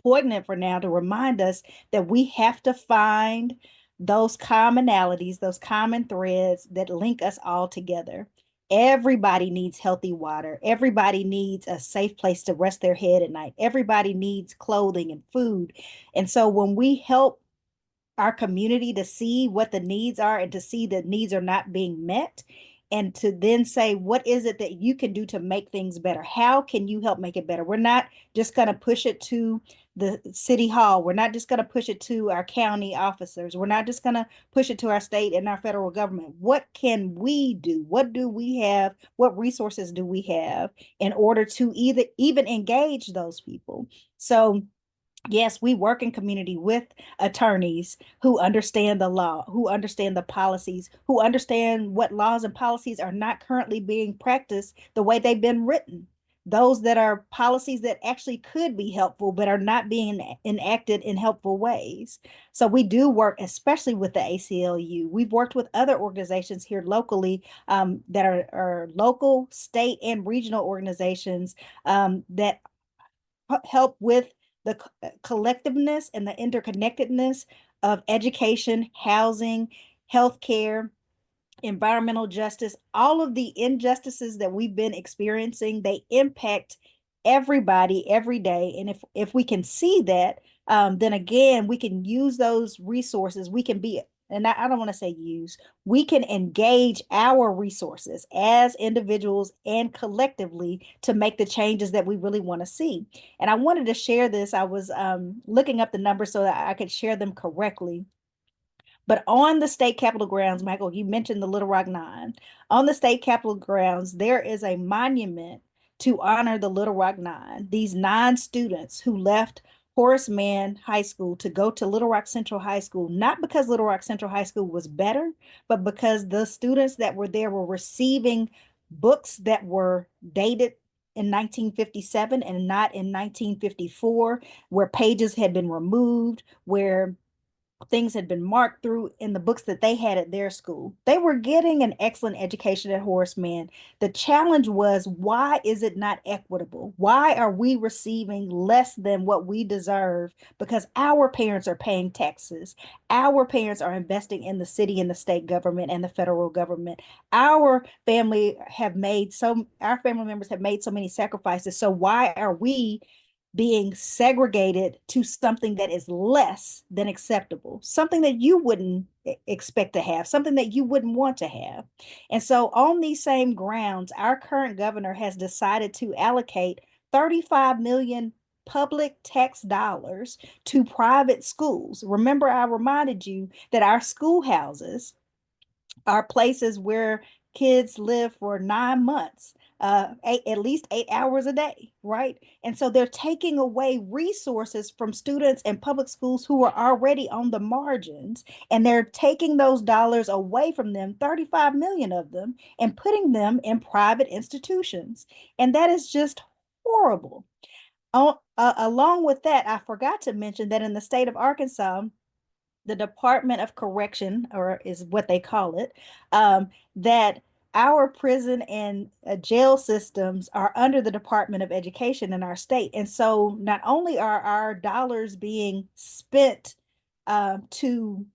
poignant for now to remind us that we have to find those commonalities, those common threads that link us all together. Everybody needs healthy water. Everybody needs a safe place to rest their head at night. Everybody needs clothing and food. And so when we help our community to see what the needs are and to see that needs are not being met, and to then say, what is it that you can do to make things better? How can you help make it better? We're not just going to push it to the city hall. We're not just going to push it to our county officers. We're not just going to push it to our state and our federal government. What can we do? What do we have? What resources do we have in order to even engage those people? So yes, we work in community with attorneys who understand the law, who understand the policies, who understand what laws and policies are not currently being practiced the way they've been written. Those that are policies that actually could be helpful, but are not being enacted in helpful ways. So we do work, especially with the ACLU. We've worked with other organizations here locally that are local, state, and regional organizations that help with the collectiveness and the interconnectedness of education, housing, healthcare, environmental justice. All of the injustices that we've been experiencing, they impact everybody every day. And if we can see that, then again, we can use those resources. We can be, and I don't want to say use, we can engage our resources as individuals and collectively to make the changes that we really want to see. And I wanted to share this. I was looking up the numbers so that I could share them correctly. But on the state capitol grounds, Michael, you mentioned the Little Rock Nine. On the state capitol grounds, there is a monument to honor the Little Rock Nine, these 9 students who left Horace Mann High School to go to Little Rock Central High School, not because Little Rock Central High School was better, but because the students that were there were receiving books that were dated in 1957 and not in 1954, where pages had been removed, where things had been marked through in the books that they had at their school. They were getting an excellent education at Horace Mann. The challenge was, why is it not equitable? Why are we receiving less than what we deserve? Because our parents are paying taxes. Our parents are investing in the city and the state government and the federal government. Our family our family members have made so many sacrifices. So why are we being segregated to something that is less than acceptable, something that you wouldn't expect to have, something that you wouldn't want to have? And so on these same grounds, our current governor has decided to allocate 35 million public tax dollars to private schools. Remember, I reminded you that our schoolhouses are places where kids live for 9 months, at least 8 hours a day, right? And so they're taking away resources from students in public schools who are already on the margins, and they're taking those dollars away from them, 35 million of them, and putting them in private institutions. And that is just horrible. Along with that, I forgot to mention that in the state of Arkansas, the Department of Correction, or is what they call it, that our prison and jail systems are under the Department of Education in our state. And so not only are our dollars being spent to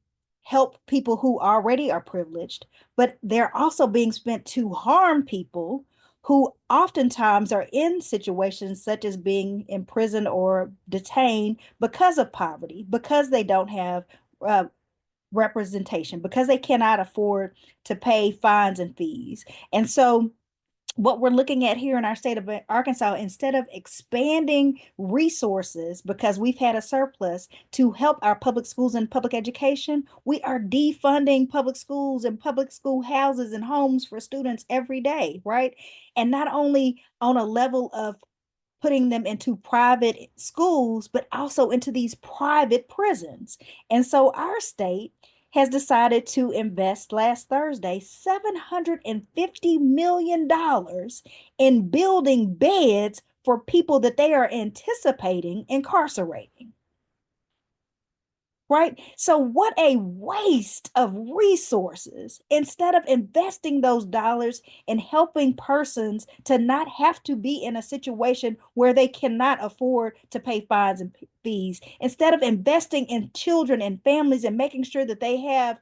help people who already are privileged, but they're also being spent to harm people who oftentimes are in situations such as being imprisoned or detained because of poverty, because they don't have uh, representation, because they cannot afford to pay fines and fees. And so what we're looking at here in our state of Arkansas, instead of expanding resources because we've had a surplus to help our public schools and public education, we are defunding public schools and public school houses and homes for students every day, right? And not only on a level of putting them into private schools, but also into these private prisons. And so our state has decided to invest last Thursday $750 million in building beds for people that they are anticipating incarcerating. right? So, what a waste of resources instead of investing those dollars in helping persons to not have to be in a situation where they cannot afford to pay fines and fees, instead of investing in children and families and making sure that they have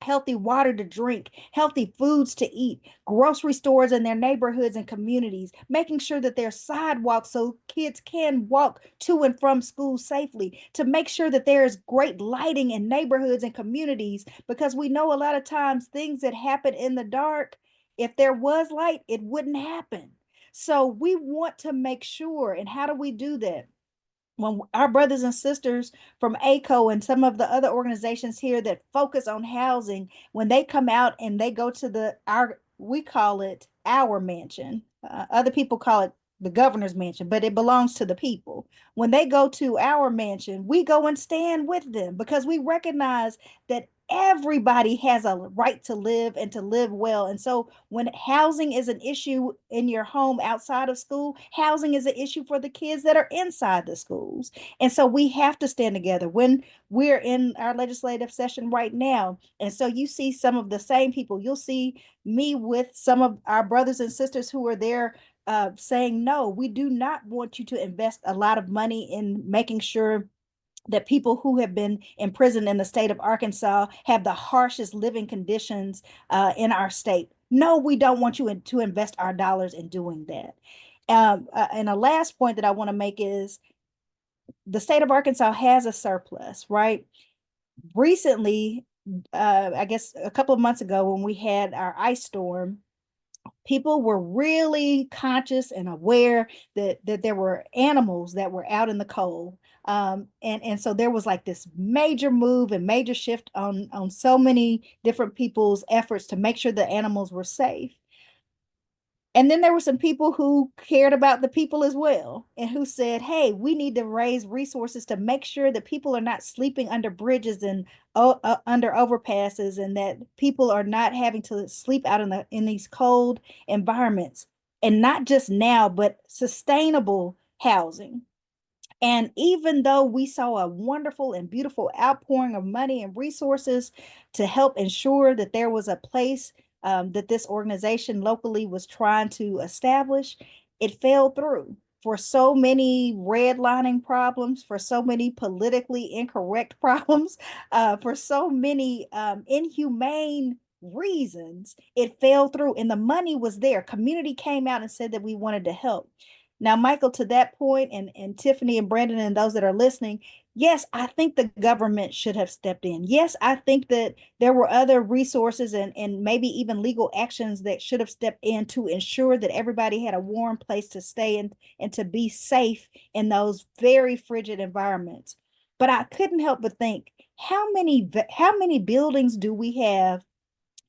healthy water to drink, healthy foods to eat, grocery stores in their neighborhoods and communities, making sure that there's sidewalks so kids can walk to and from school safely, to make sure that there's great lighting in neighborhoods and communities, because we know a lot of times things that happen in the dark, if there was light, it wouldn't happen. So we want to make sure, and how do we do that? When our brothers and sisters from ACO and some of the other organizations here that focus on housing, when they come out and they go to we call it our mansion. Other people call it the governor's mansion, but it belongs to the people. When they go to our mansion, we go and stand with them because we recognize that everybody has a right to live and to live well. And so when housing is an issue in your home outside of school, housing is an issue for the kids that are inside the schools. And so we have to stand together. When we're in our legislative session right now, and so you see some of the same people, you'll see me with some of our brothers and sisters who are there saying, no, we do not want you to invest a lot of money in making sure that people who have been imprisoned in the state of Arkansas have the harshest living conditions in our state. No, we don't want you to invest our dollars in doing that. And a last point that I want to make is the state of Arkansas has a surplus, right? Recently, I guess a couple of months ago when we had our ice storm, people were really conscious and aware that there were animals that were out in the cold. And so there was like this major move and major shift on so many different people's efforts to make sure the animals were safe. And then there were some people who cared about the people as well and who said, hey, we need to raise resources to make sure that people are not sleeping under bridges and under overpasses, and that people are not having to sleep out in these cold environments, and not just now, but sustainable housing. And even though we saw a wonderful and beautiful outpouring of money and resources to help ensure that there was a place that this organization locally was trying to establish, it fell through for so many redlining problems, for so many politically incorrect problems, for so many inhumane reasons. It fell through, and the money was there. Community came out and said that we wanted to help. Now, Michael, to that point, and Tiffani and Brandon and those that are listening, yes, I think the government should have stepped in. Yes, I think that there were other resources and maybe even legal actions that should have stepped in to ensure that everybody had a warm place to stay and to be safe in those very frigid environments. But I couldn't help but think, how many buildings do we have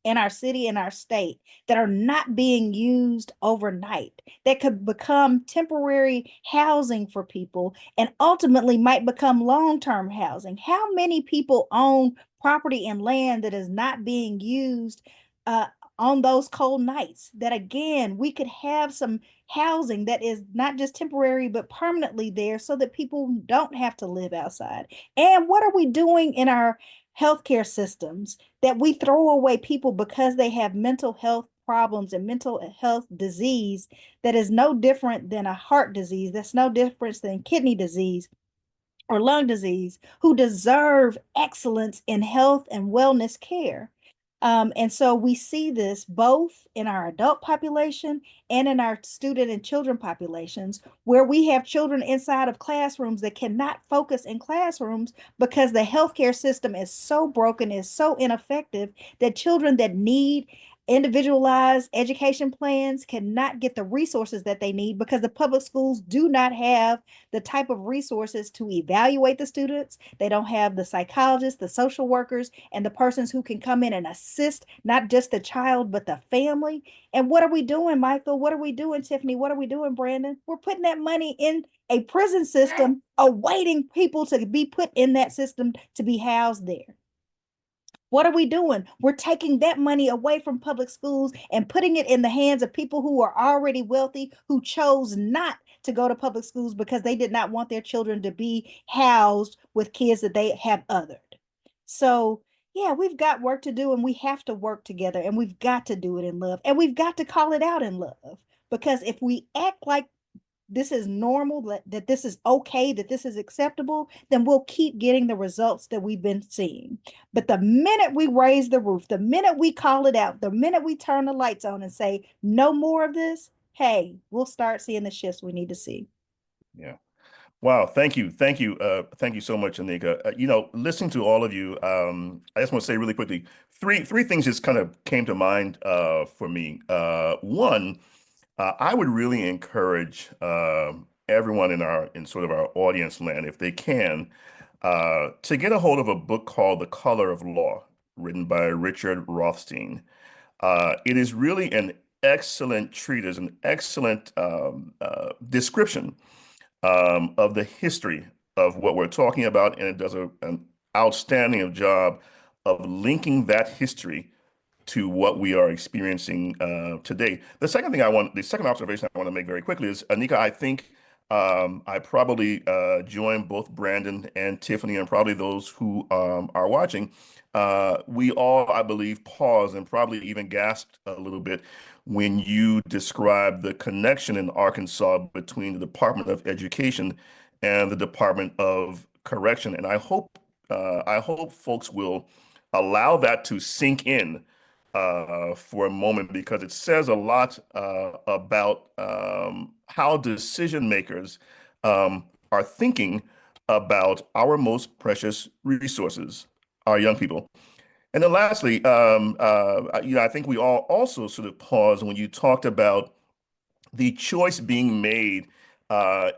in our city and our state that are not being used overnight, that could become temporary housing for people and ultimately might become long-term housing? How many people own property and land that is not being used uh, on those cold nights, that again we could have some housing that is not just temporary but permanently there so that people don't have to live outside? And what are we doing in our healthcare systems that we throw away people because they have mental health problems and mental health disease that is no different than a heart disease, that's no different than kidney disease or lung disease, who deserve excellence in health and wellness care? And so we see this both in our adult population and in our student and children populations, where we have children inside of classrooms that cannot focus in classrooms because the healthcare system is so broken, is so ineffective, that children that need individualized education plans cannot get the resources that they need because the public schools do not have the type of resources to evaluate the students. They don't have the psychologists, the social workers, and the persons who can come in and assist not just the child, but the family. And what are we doing, Michael? What are we doing, Tiffani? What are we doing, Brandon? We're putting that money in a prison system, awaiting people to be put in that system to be housed there. What are we doing? We're taking that money away from public schools and putting it in the hands of people who are already wealthy, who chose not to go to public schools because they did not want their children to be housed with kids that they have othered. So, yeah, we've got work to do and we have to work together and we've got to do it in love and we've got to call it out in love. Because if we act like this is normal, that this is okay, that this is acceptable, then we'll keep getting the results that we've been seeing. But the minute we raise the roof, the minute we call it out, the minute we turn the lights on and say, no more of this, hey, we'll start seeing the shifts we need to see. Yeah. Wow. Thank you. Thank you. Thank you so much, Anika. Listening to all of you, I just want to say really quickly, three things just kind of came to mind for me. One, I would really encourage everyone in sort of our audience land, if they can, to get a hold of a book called The Color of Law, written by Richard Rothstein. It is really an excellent treatise, an excellent description of the history of what we're talking about, and it does an outstanding job of linking that history to what we are experiencing today. The second observation I want to make very quickly is, Anika, I think I probably join both Brandon and Tiffani and probably those who are watching. We all, I believe, paused and probably even gasped a little bit when you described the connection in Arkansas between the Department of Education and the Department of Correction. And I hope folks will allow that to sink in for a moment, because it says a lot about how decision makers are thinking about our most precious resources, our young people. And then lastly, I think we all also sort of paused when you talked about the choice being made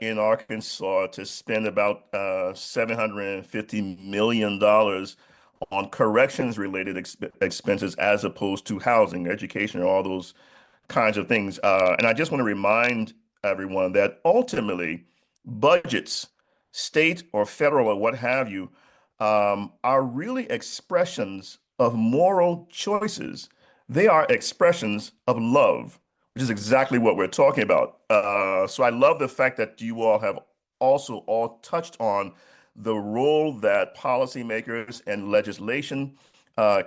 in Arkansas to spend about $750 million on corrections related expenses as opposed to housing, education, or all those kinds of things. And I just want to remind everyone that ultimately budgets, state or federal or what have you, are really expressions of moral choices. They are expressions of love, which is exactly what we're talking about. So I love the fact that you all have also all touched on the role that policymakers and legislation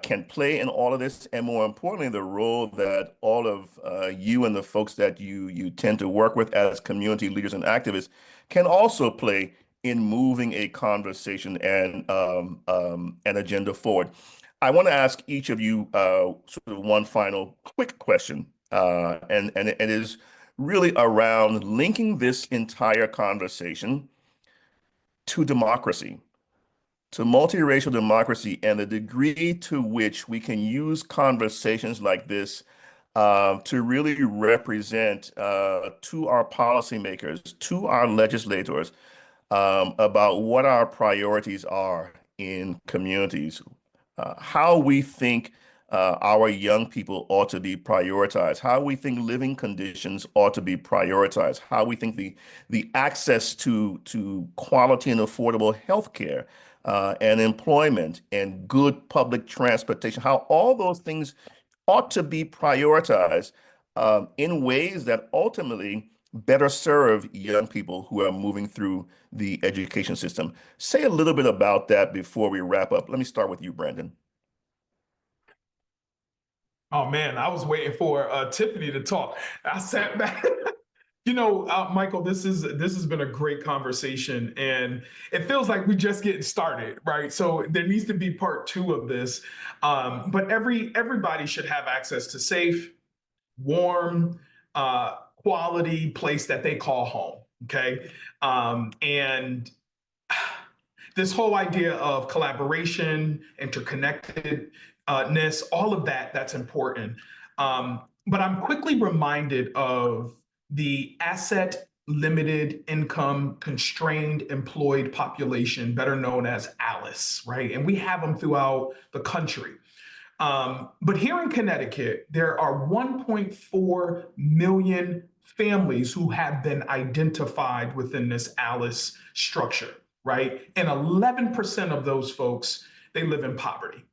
can play in all of this, and more importantly, the role that all of you and the folks that you tend to work with as community leaders and activists can also play in moving a conversation and an agenda forward. I want to ask each of you sort of one final quick question, and it is really around linking this entire conversation to democracy, to multiracial democracy, and the degree to which we can use conversations like this to really represent to our policymakers, to our legislators, about what our priorities are in communities, how we think our young people ought to be prioritized, how we think living conditions ought to be prioritized, how we think the access to quality and affordable health care and employment and good public transportation, how all those things ought to be prioritized in ways that ultimately better serve young people who are moving through the education system. Say a little bit about that before we wrap up. Let me start with you, Brandon. Oh man, I was waiting for Tiffani to talk. I sat back. Michael, this has been a great conversation, and it feels like we're just getting started, right? So there needs to be part two of this. But everybody should have access to safe, warm, quality place that they call home. Okay, and this whole idea of collaboration, interconnectedness, all of that's important. But I'm quickly reminded of the asset limited income constrained employed population, better known as ALICE, right? And we have them throughout the country. But here in Connecticut, there are 1.4 million families who have been identified within this ALICE structure, right? And 11% of those folks, they live in poverty.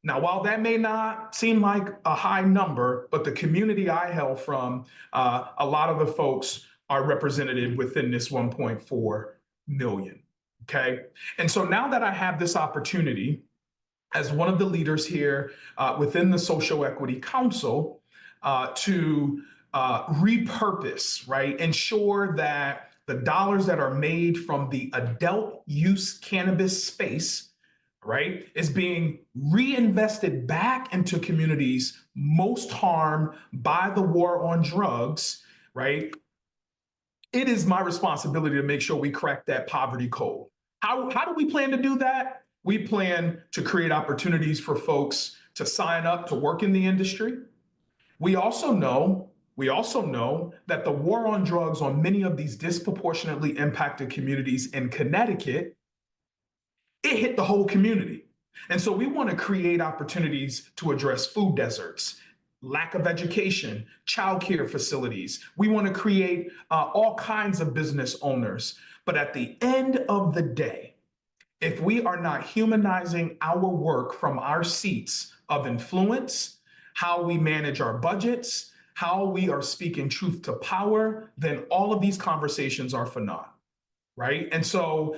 Now, while that may not seem like a high number, but the community I hail from, a lot of the folks are represented within this 1.4 million. Okay. And so now that I have this opportunity as one of the leaders here within the Social Equity Council to repurpose, right, ensure that the dollars that are made from the adult use cannabis space, right, is being reinvested back into communities most harmed by the war on drugs, right? It is my responsibility to make sure we crack that poverty code. How do we plan to do that? We plan to create opportunities for folks to sign up to work in the industry. We also know that the war on drugs on many of these disproportionately impacted communities in Connecticut, it hit the whole community. And so we want to create opportunities to address food deserts, lack of education, childcare facilities. We want to create all kinds of business owners. But at the end of the day, if we are not humanizing our work from our seats of influence, how we manage our budgets, how we are speaking truth to power, then all of these conversations are for naught, right? And so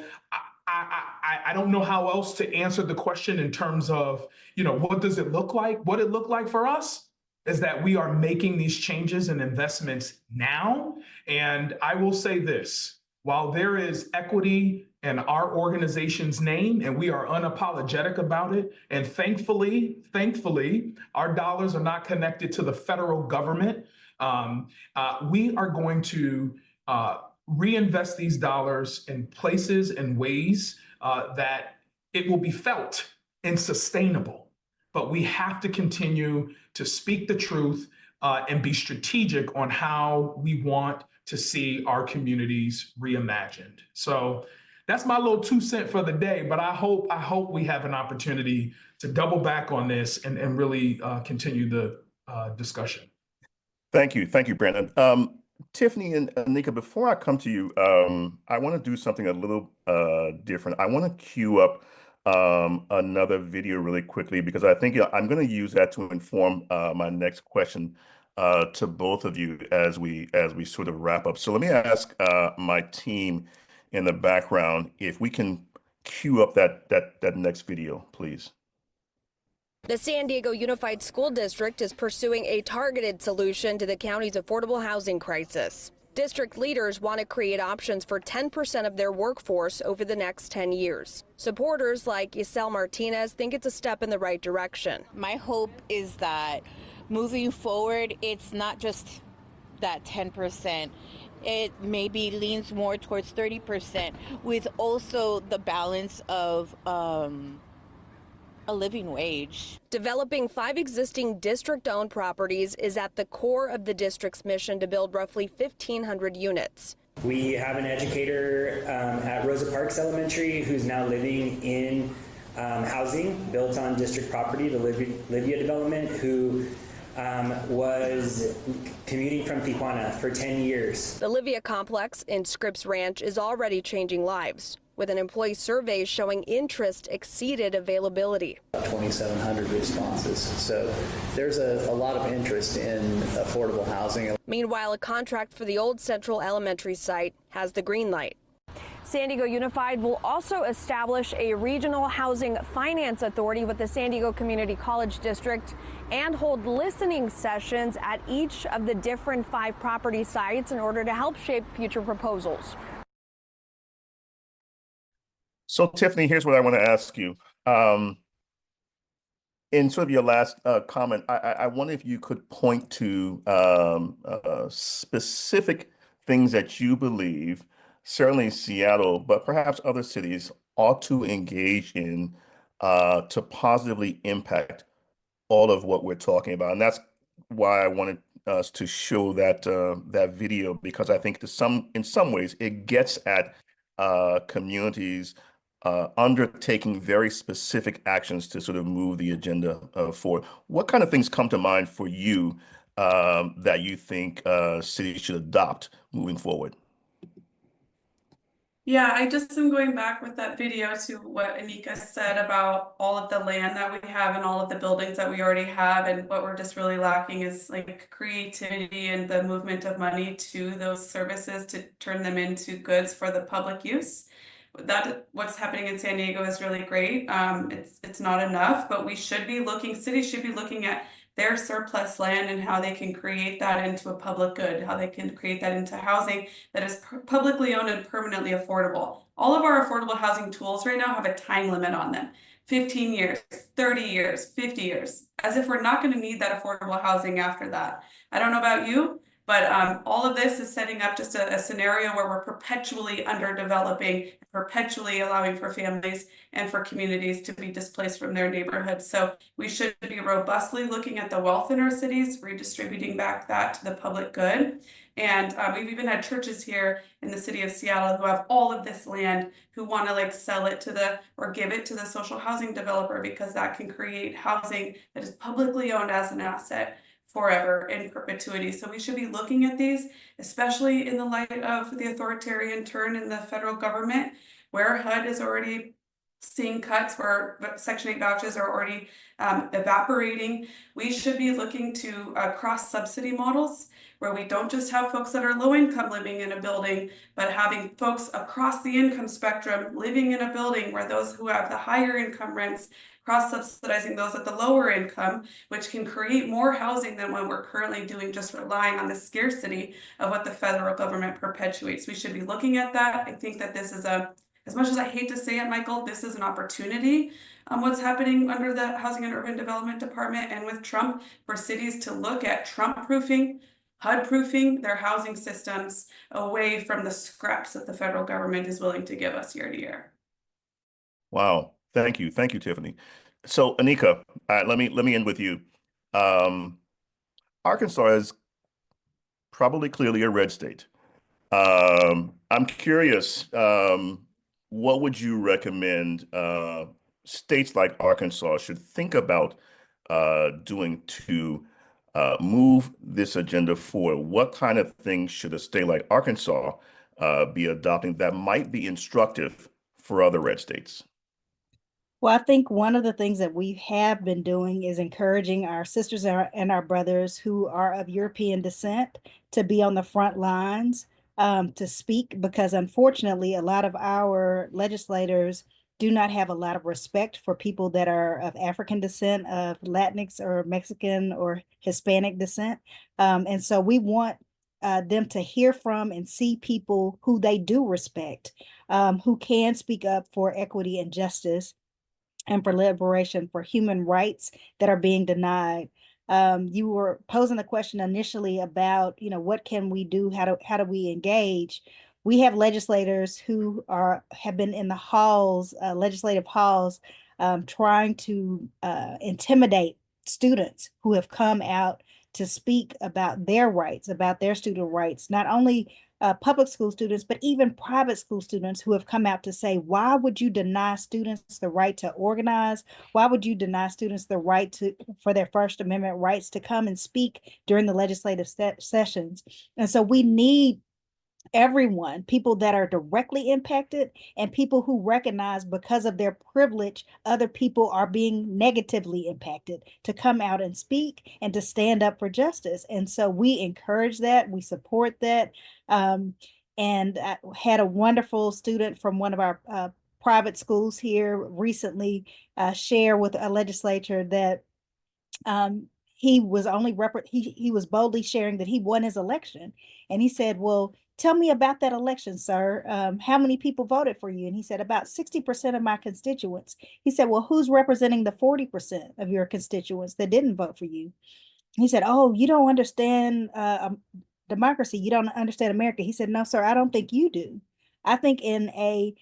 I don't know how else to answer the question in terms of, what does it look like? What it look like for us is that we are making these changes and investments now. And I will say this, while there is equity in our organization's name and we are unapologetic about it, and thankfully, our dollars are not connected to the federal government, we are going to reinvest these dollars in places and ways that it will be felt and sustainable. But we have to continue to speak the truth and be strategic on how we want to see our communities reimagined. So that's my little 2 cents for the day, but I hope we have an opportunity to double back on this and really continue the discussion. Thank you, Brandon. Tiffani and Anika, before I come to you, I want to do something a little different. I want to queue up another video really quickly because I think I'm going to use that to inform my next question to both of you as we sort of wrap up. So let me ask my team in the background if we can queue up that next video, please. The San Diego Unified School District is pursuing a targeted solution to the county's affordable housing crisis. District leaders want to create options for 10% of their workforce over the next 10 years. Supporters like Isel Martinez think it's a step in the right direction. My hope is that moving forward, it's not just that 10%. It maybe leans more towards 30% with also the balance of a living wage. Developing 5 existing district-owned properties is at the core of the district's mission to build roughly 1,500 units. We have an educator at Rosa Parks Elementary who's now living in housing built on district property, the Livia development, who was commuting from Tijuana for 10 years. The Livia complex in Scripps Ranch is already changing lives, with an employee survey showing interest exceeded availability. 2,700 responses. So there's a lot of interest in affordable housing. Meanwhile, a contract for the old Central Elementary site has the green light. San Diego Unified will also establish a regional housing finance authority with the San Diego Community College District and hold listening sessions at each of the different 5 property sites in order to help shape future proposals. So Tiffani, here's what I want to ask you. In sort of your last comment, I wonder if you could point to specific things that you believe certainly Seattle, but perhaps other cities ought to engage in to positively impact all of what we're talking about. And that's why I wanted us to show that video, because I think in some ways it gets at communities undertaking very specific actions to sort of move the agenda forward. What kind of things come to mind for you that you think cities should adopt moving forward? Yeah, I just am going back with that video to what Anika said about all of the land that we have and all of the buildings that we already have. And what we're just really lacking is like creativity and the movement of money to those services to turn them into goods for the public use. That what's happening in San Diego is really great. It's not enough, but we should be looking, cities should be looking at their surplus land and how they can create that into a public good, how they can create that into housing that is publicly owned and permanently affordable. All of our affordable housing tools right now have a time limit on them. 15 years, 30 years, 50 years, as if we're not going to need that affordable housing after that. I don't know about you, but all of this is setting up just a scenario where we're perpetually underdeveloping, perpetually allowing for families and for communities to be displaced from their neighborhoods. So we should be robustly looking at the wealth in our cities, redistributing back that to the public good. And we've even had churches here in the city of Seattle who have all of this land who want to like sell it to the or give it to the social housing developer because that can create housing that is publicly owned as an asset forever in perpetuity. So we should be looking at these, especially in the light of the authoritarian turn in the federal government, where HUD is already seeing cuts, where Section 8 vouchers are already evaporating. We should be looking to cross subsidy models where we don't just have folks that are low income living in a building, but having folks across the income spectrum living in a building where those who have the higher income rents cross-subsidizing those at the lower income, which can create more housing than what we're currently doing, just relying on the scarcity of what the federal government perpetuates. We should be looking at that. I think that this is as much as I hate to say it, Michael, this is an opportunity. What's happening under the Housing and Urban Development Department and with Trump for cities to look at Trump-proofing, HUD-proofing their housing systems away from the scraps that the federal government is willing to give us year to year. Wow. Thank you, Tiffani. So, Anika, let me end with you. Arkansas is probably clearly a red state. I'm curious, what would you recommend states like Arkansas should think about doing to move this agenda forward? What kind of things should a state like Arkansas be adopting that might be instructive for other red states? Well, I think one of the things that we have been doing is encouraging our sisters and our brothers who are of European descent to be on the front lines to speak, because unfortunately, a lot of our legislators do not have a lot of respect for people that are of African descent, of Latinx or Mexican or Hispanic descent. And so we want them to hear from and see people who they do respect, who can speak up for equity and justice and for liberation, for human rights that are being denied. You were posing the question initially about, what can we do? How do we engage? We have legislators who have been in the halls, legislative halls, trying to intimidate students who have come out to speak about their rights, about their student rights, not only public school students, but even private school students who have come out to say, why would you deny students the right to organize? Why would you deny students the right for their First Amendment rights to come and speak during the legislative sessions? And so we need everyone, people that are directly impacted and people who recognize because of their privilege, other people are being negatively impacted, to come out and speak and to stand up for justice. And so we encourage that, we support that. And I had a wonderful student from one of our private schools here recently share with a legislature that he was he was boldly sharing that he won his election. And he said, well, tell me about that election, sir. How many people voted for you? And he said, about 60% of my constituents. He said, well, who's representing the 40% of your constituents that didn't vote for you? He said, oh, you don't understand democracy. You don't understand America. He said, no, sir, I don't think you do. I think in a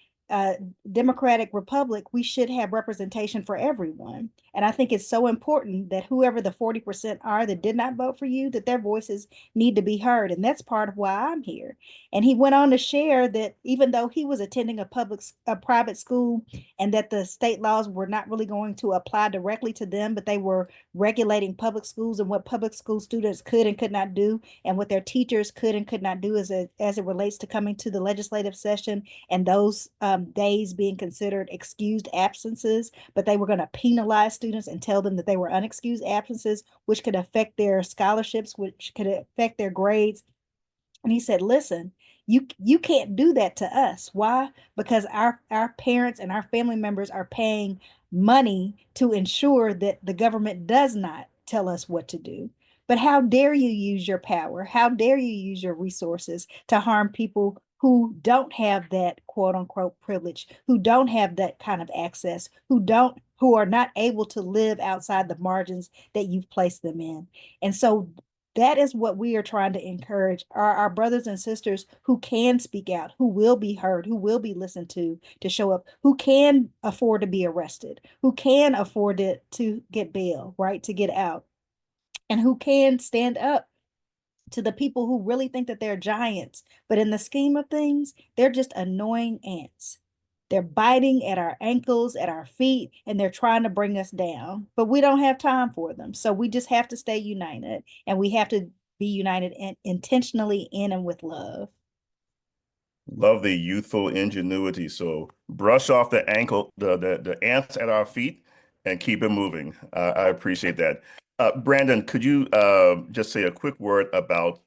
democratic republic, we should have representation for everyone. And I think it's so important that whoever the 40% are that did not vote for you, that their voices need to be heard. And that's part of why I'm here. And he went on to share that even though he was attending a private school, and that the state laws were not really going to apply directly to them, but they were regulating public schools and what public school students could and could not do, and what their teachers could and could not do as it relates to coming to the legislative session, and those days being considered excused absences, but they were going to penalize students and tell them that they were unexcused absences, which could affect their scholarships, which could affect their grades. And he said, listen, you can't do that to us. Why? Because our parents and our family members are paying money to ensure that the government does not tell us what to do. But how dare you use your power? How dare you use your resources to harm people who don't have that quote unquote privilege, who don't have that kind of access, who are not able to live outside the margins that you've placed them in. And so that is what we are trying to encourage our brothers and sisters who can speak out, who will be heard, who will be listened to show up, who can afford to be arrested, who can afford to get bail, right, to get out, and who can stand up to the people who really think that they're giants. But in the scheme of things, they're just annoying ants. They're biting at our ankles, at our feet, and they're trying to bring us down. But we don't have time for them. So we just have to stay united, and we have to be united intentionally in and with love. Love the youthful ingenuity. So brush off the ants at our feet and keep it moving. I appreciate that. Brandon, could you just say a quick word about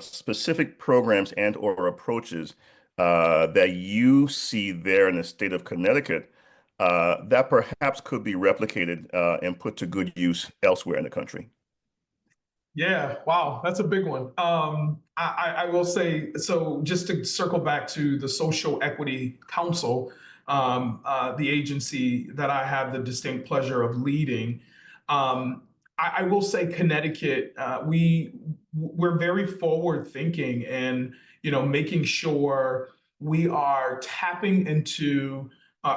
specific programs and or approaches that you see there in the state of Connecticut that perhaps could be replicated and put to good use elsewhere in the country? Yeah, wow, that's a big one. I will say, so just to circle back to the Social Equity Council, the agency that I have the distinct pleasure of leading, I will say Connecticut, we're very forward thinking and, making sure we are tapping into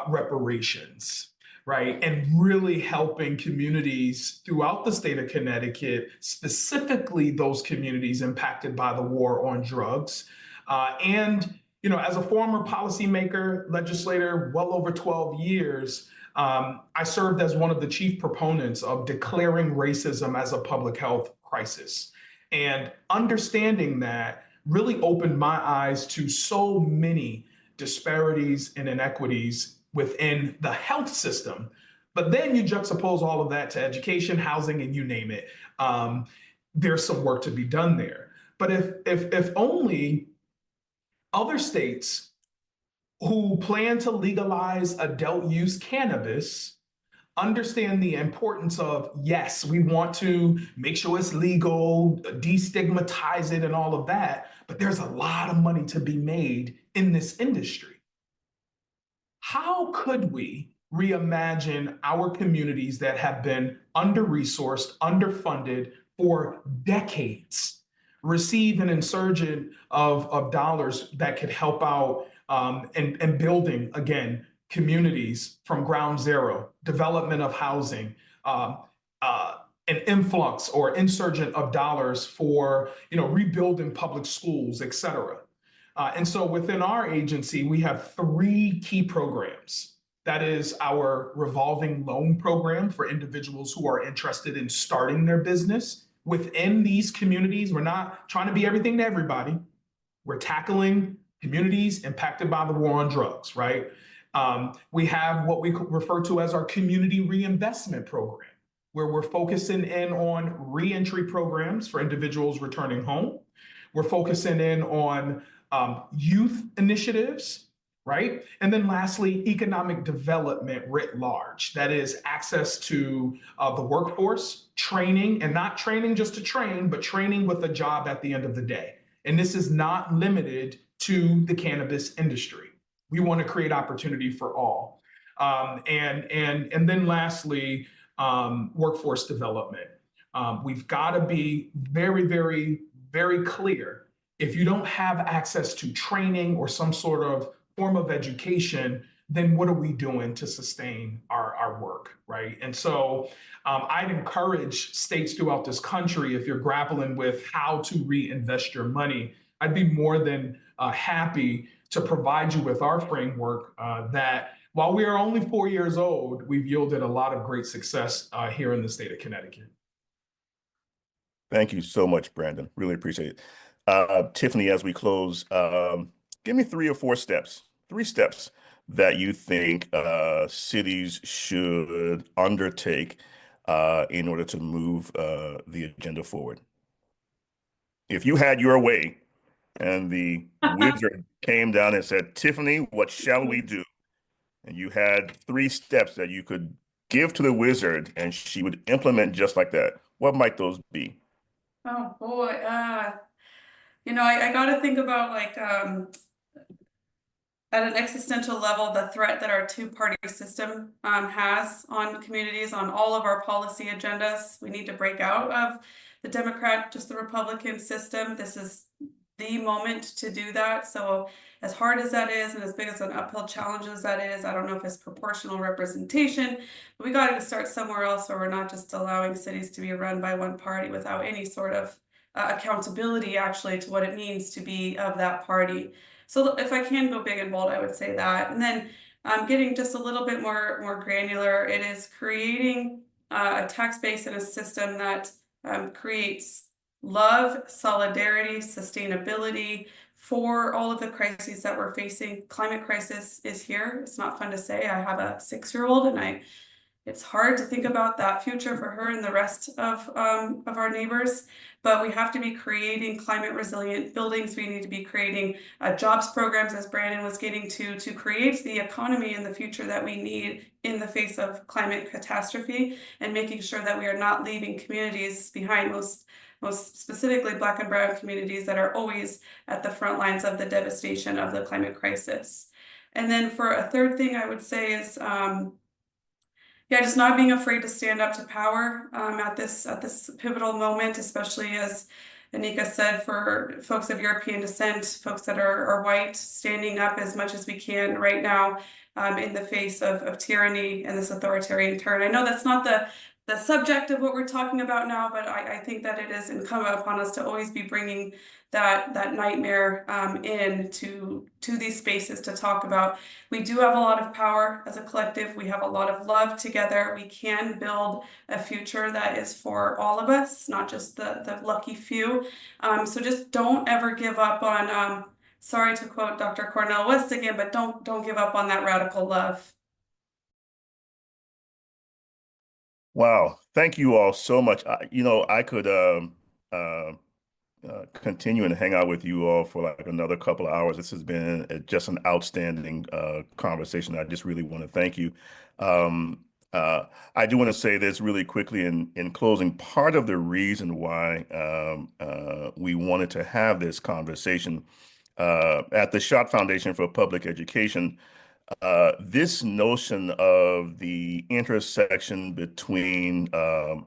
reparations, right? And really helping communities throughout the state of Connecticut, specifically those communities impacted by the war on drugs. And, as a former policymaker, legislator, well over 12 years, I served as one of the chief proponents of declaring racism as a public health crisis. And understanding that really opened my eyes to so many disparities and inequities within the health system. But then you juxtapose all of that to education, housing, and you name it. There's some work to be done there. But if only other states who plan to legalize adult use cannabis understand the importance of, yes, we want to make sure it's legal, destigmatize it and all of that, but there's a lot of money to be made in this industry. How could we reimagine our communities that have been under-resourced, underfunded for decades, receive an insurgent of dollars that could help out and building, again, communities from ground zero, development of housing, an influx or insurgent of dollars for rebuilding public schools, et cetera. And so within our agency, we have 3 key programs. That is our revolving loan program for individuals who are interested in starting their business within these communities. We're not trying to be everything to everybody. We're tackling communities impacted by the war on drugs, right? We have what we refer to as our community reinvestment program, where we're focusing in on reentry programs for individuals returning home. We're focusing in on youth initiatives, right? And then lastly, economic development writ large. That is access to the workforce, training, and not training just to train, but training with a job at the end of the day. And this is not limited to the cannabis industry. We want to create opportunity for all. And then lastly, workforce development. We've got to be very, very, very clear. If you don't have access to training or some sort of form of education, then what are we doing to sustain our work, right? And so I'd encourage states throughout this country, if you're grappling with how to reinvest your money, I'd be more than happy to provide you with our framework that while we are only 4 years old, we've yielded a lot of great success here in the state of Connecticut. Thank you so much, Brandon. Really appreciate it. Tiffani, as we close, give me 3 or 4 steps that you think cities should undertake in order to move the agenda forward. If you had your way and the wizard came down and said, Tiffani, what shall we do? And you had 3 steps that you could give to the wizard and she would implement just like that, what might those be? Oh boy, I got to think about like at an existential level, the threat that our two-party system has on communities, on all of our policy agendas. We need to break out of the Democrat, just the Republican system. This is the moment to do that. So as hard as that is, and as big as an uphill challenge as that is, I don't know if it's proportional representation, but we got to start somewhere else where we're not just allowing cities to be run by one party without any sort of accountability actually to what it means to be of that party. So if I can go big and bold, I would say that. And then getting just a little bit more granular, it is creating a tax base and a system that creates love, solidarity, sustainability for all of the crises that we're facing. Climate crisis is here. It's not fun to say. I have a 6-year-old and it's hard to think about that future for her and the rest of our neighbors, but we have to be creating climate resilient buildings. We need to be creating jobs programs, as Brandon was getting to create the economy in the future that we need in the face of climate catastrophe, and making sure that we are not leaving communities behind, most specifically Black and Brown communities that are always at the front lines of the devastation of the climate crisis. And then for a third thing I would say is, just not being afraid to stand up to power at this pivotal moment, especially as Anika said, for folks of European descent, folks that are white, standing up as much as we can right now in the face of tyranny and this authoritarian turn. I know that's not the subject of what we're talking about now, but I think that it is incumbent upon us to always be bringing that nightmare into these spaces to talk about. We do have a lot of power as a collective. We have a lot of love together. We can build a future that is for all of us, not just the lucky few. So just don't ever give up on, sorry to quote Dr. Cornel West again, but don't give up on that radical love. Wow, thank you all so much. I could continue and hang out with you all for like another couple of hours. This has been just an outstanding conversation. I just really want to thank you. I do want to say this really quickly in closing. Part of the reason why we wanted to have this conversation at the Schott Foundation for Public Education, this notion of the intersection between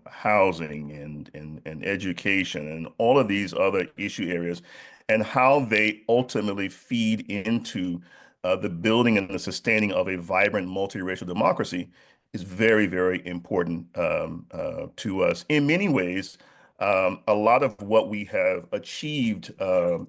housing and education and all of these other issue areas, and how they ultimately feed into the building and the sustaining of a vibrant multiracial democracy is very, very important to us. In many ways, a lot of what we have achieved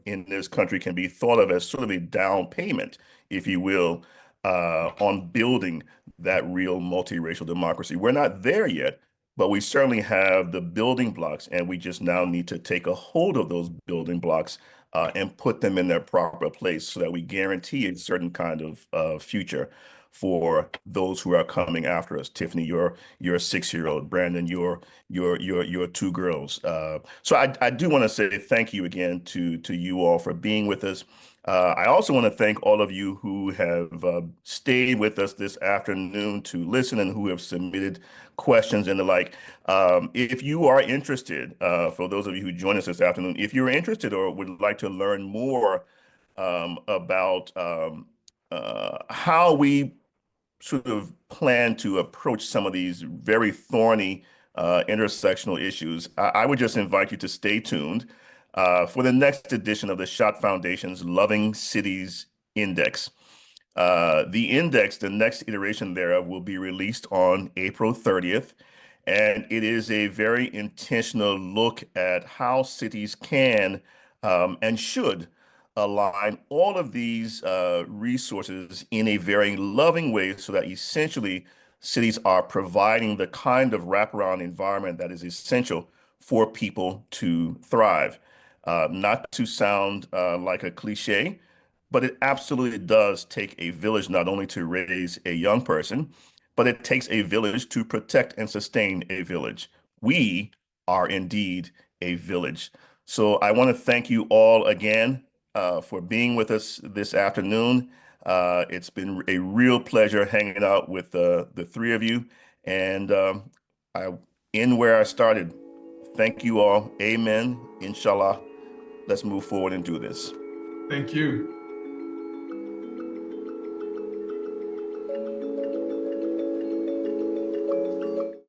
in this country can be thought of as sort of a down payment, if you will, on building that real multiracial democracy. We're not there yet, but we certainly have the building blocks, and we just now need to take a hold of those building blocks and put them in their proper place so that we guarantee a certain kind of future for those who are coming after us. Tiffani, you're a 6-year-old. Brandon, you're 2 girls. So I do want to say thank you again to you all for being with us. I also want to thank all of you who have stayed with us this afternoon to listen and who have submitted questions and the like. If you are interested, for those of you who join us this afternoon, if you're interested or would like to learn more about how we sort of plan to approach some of these very thorny intersectional issues, I would just invite you to stay tuned for the next edition of the Schott Foundation's Loving Cities Index. The index, the next iteration thereof, will be released on April 30th. And it is a very intentional look at how cities can and should align all of these resources in a very loving way so that essentially cities are providing the kind of wraparound environment that is essential for people to thrive. Not to sound like a cliche, but it absolutely does take a village not only to raise a young person, but it takes a village to protect and sustain a village. We are indeed a village. So I want to thank you all again for being with us this afternoon. It's been a real pleasure hanging out with the three of you. And I end where I started. Thank you all. Amen. Inshallah. Let's move forward and do this. Thank you.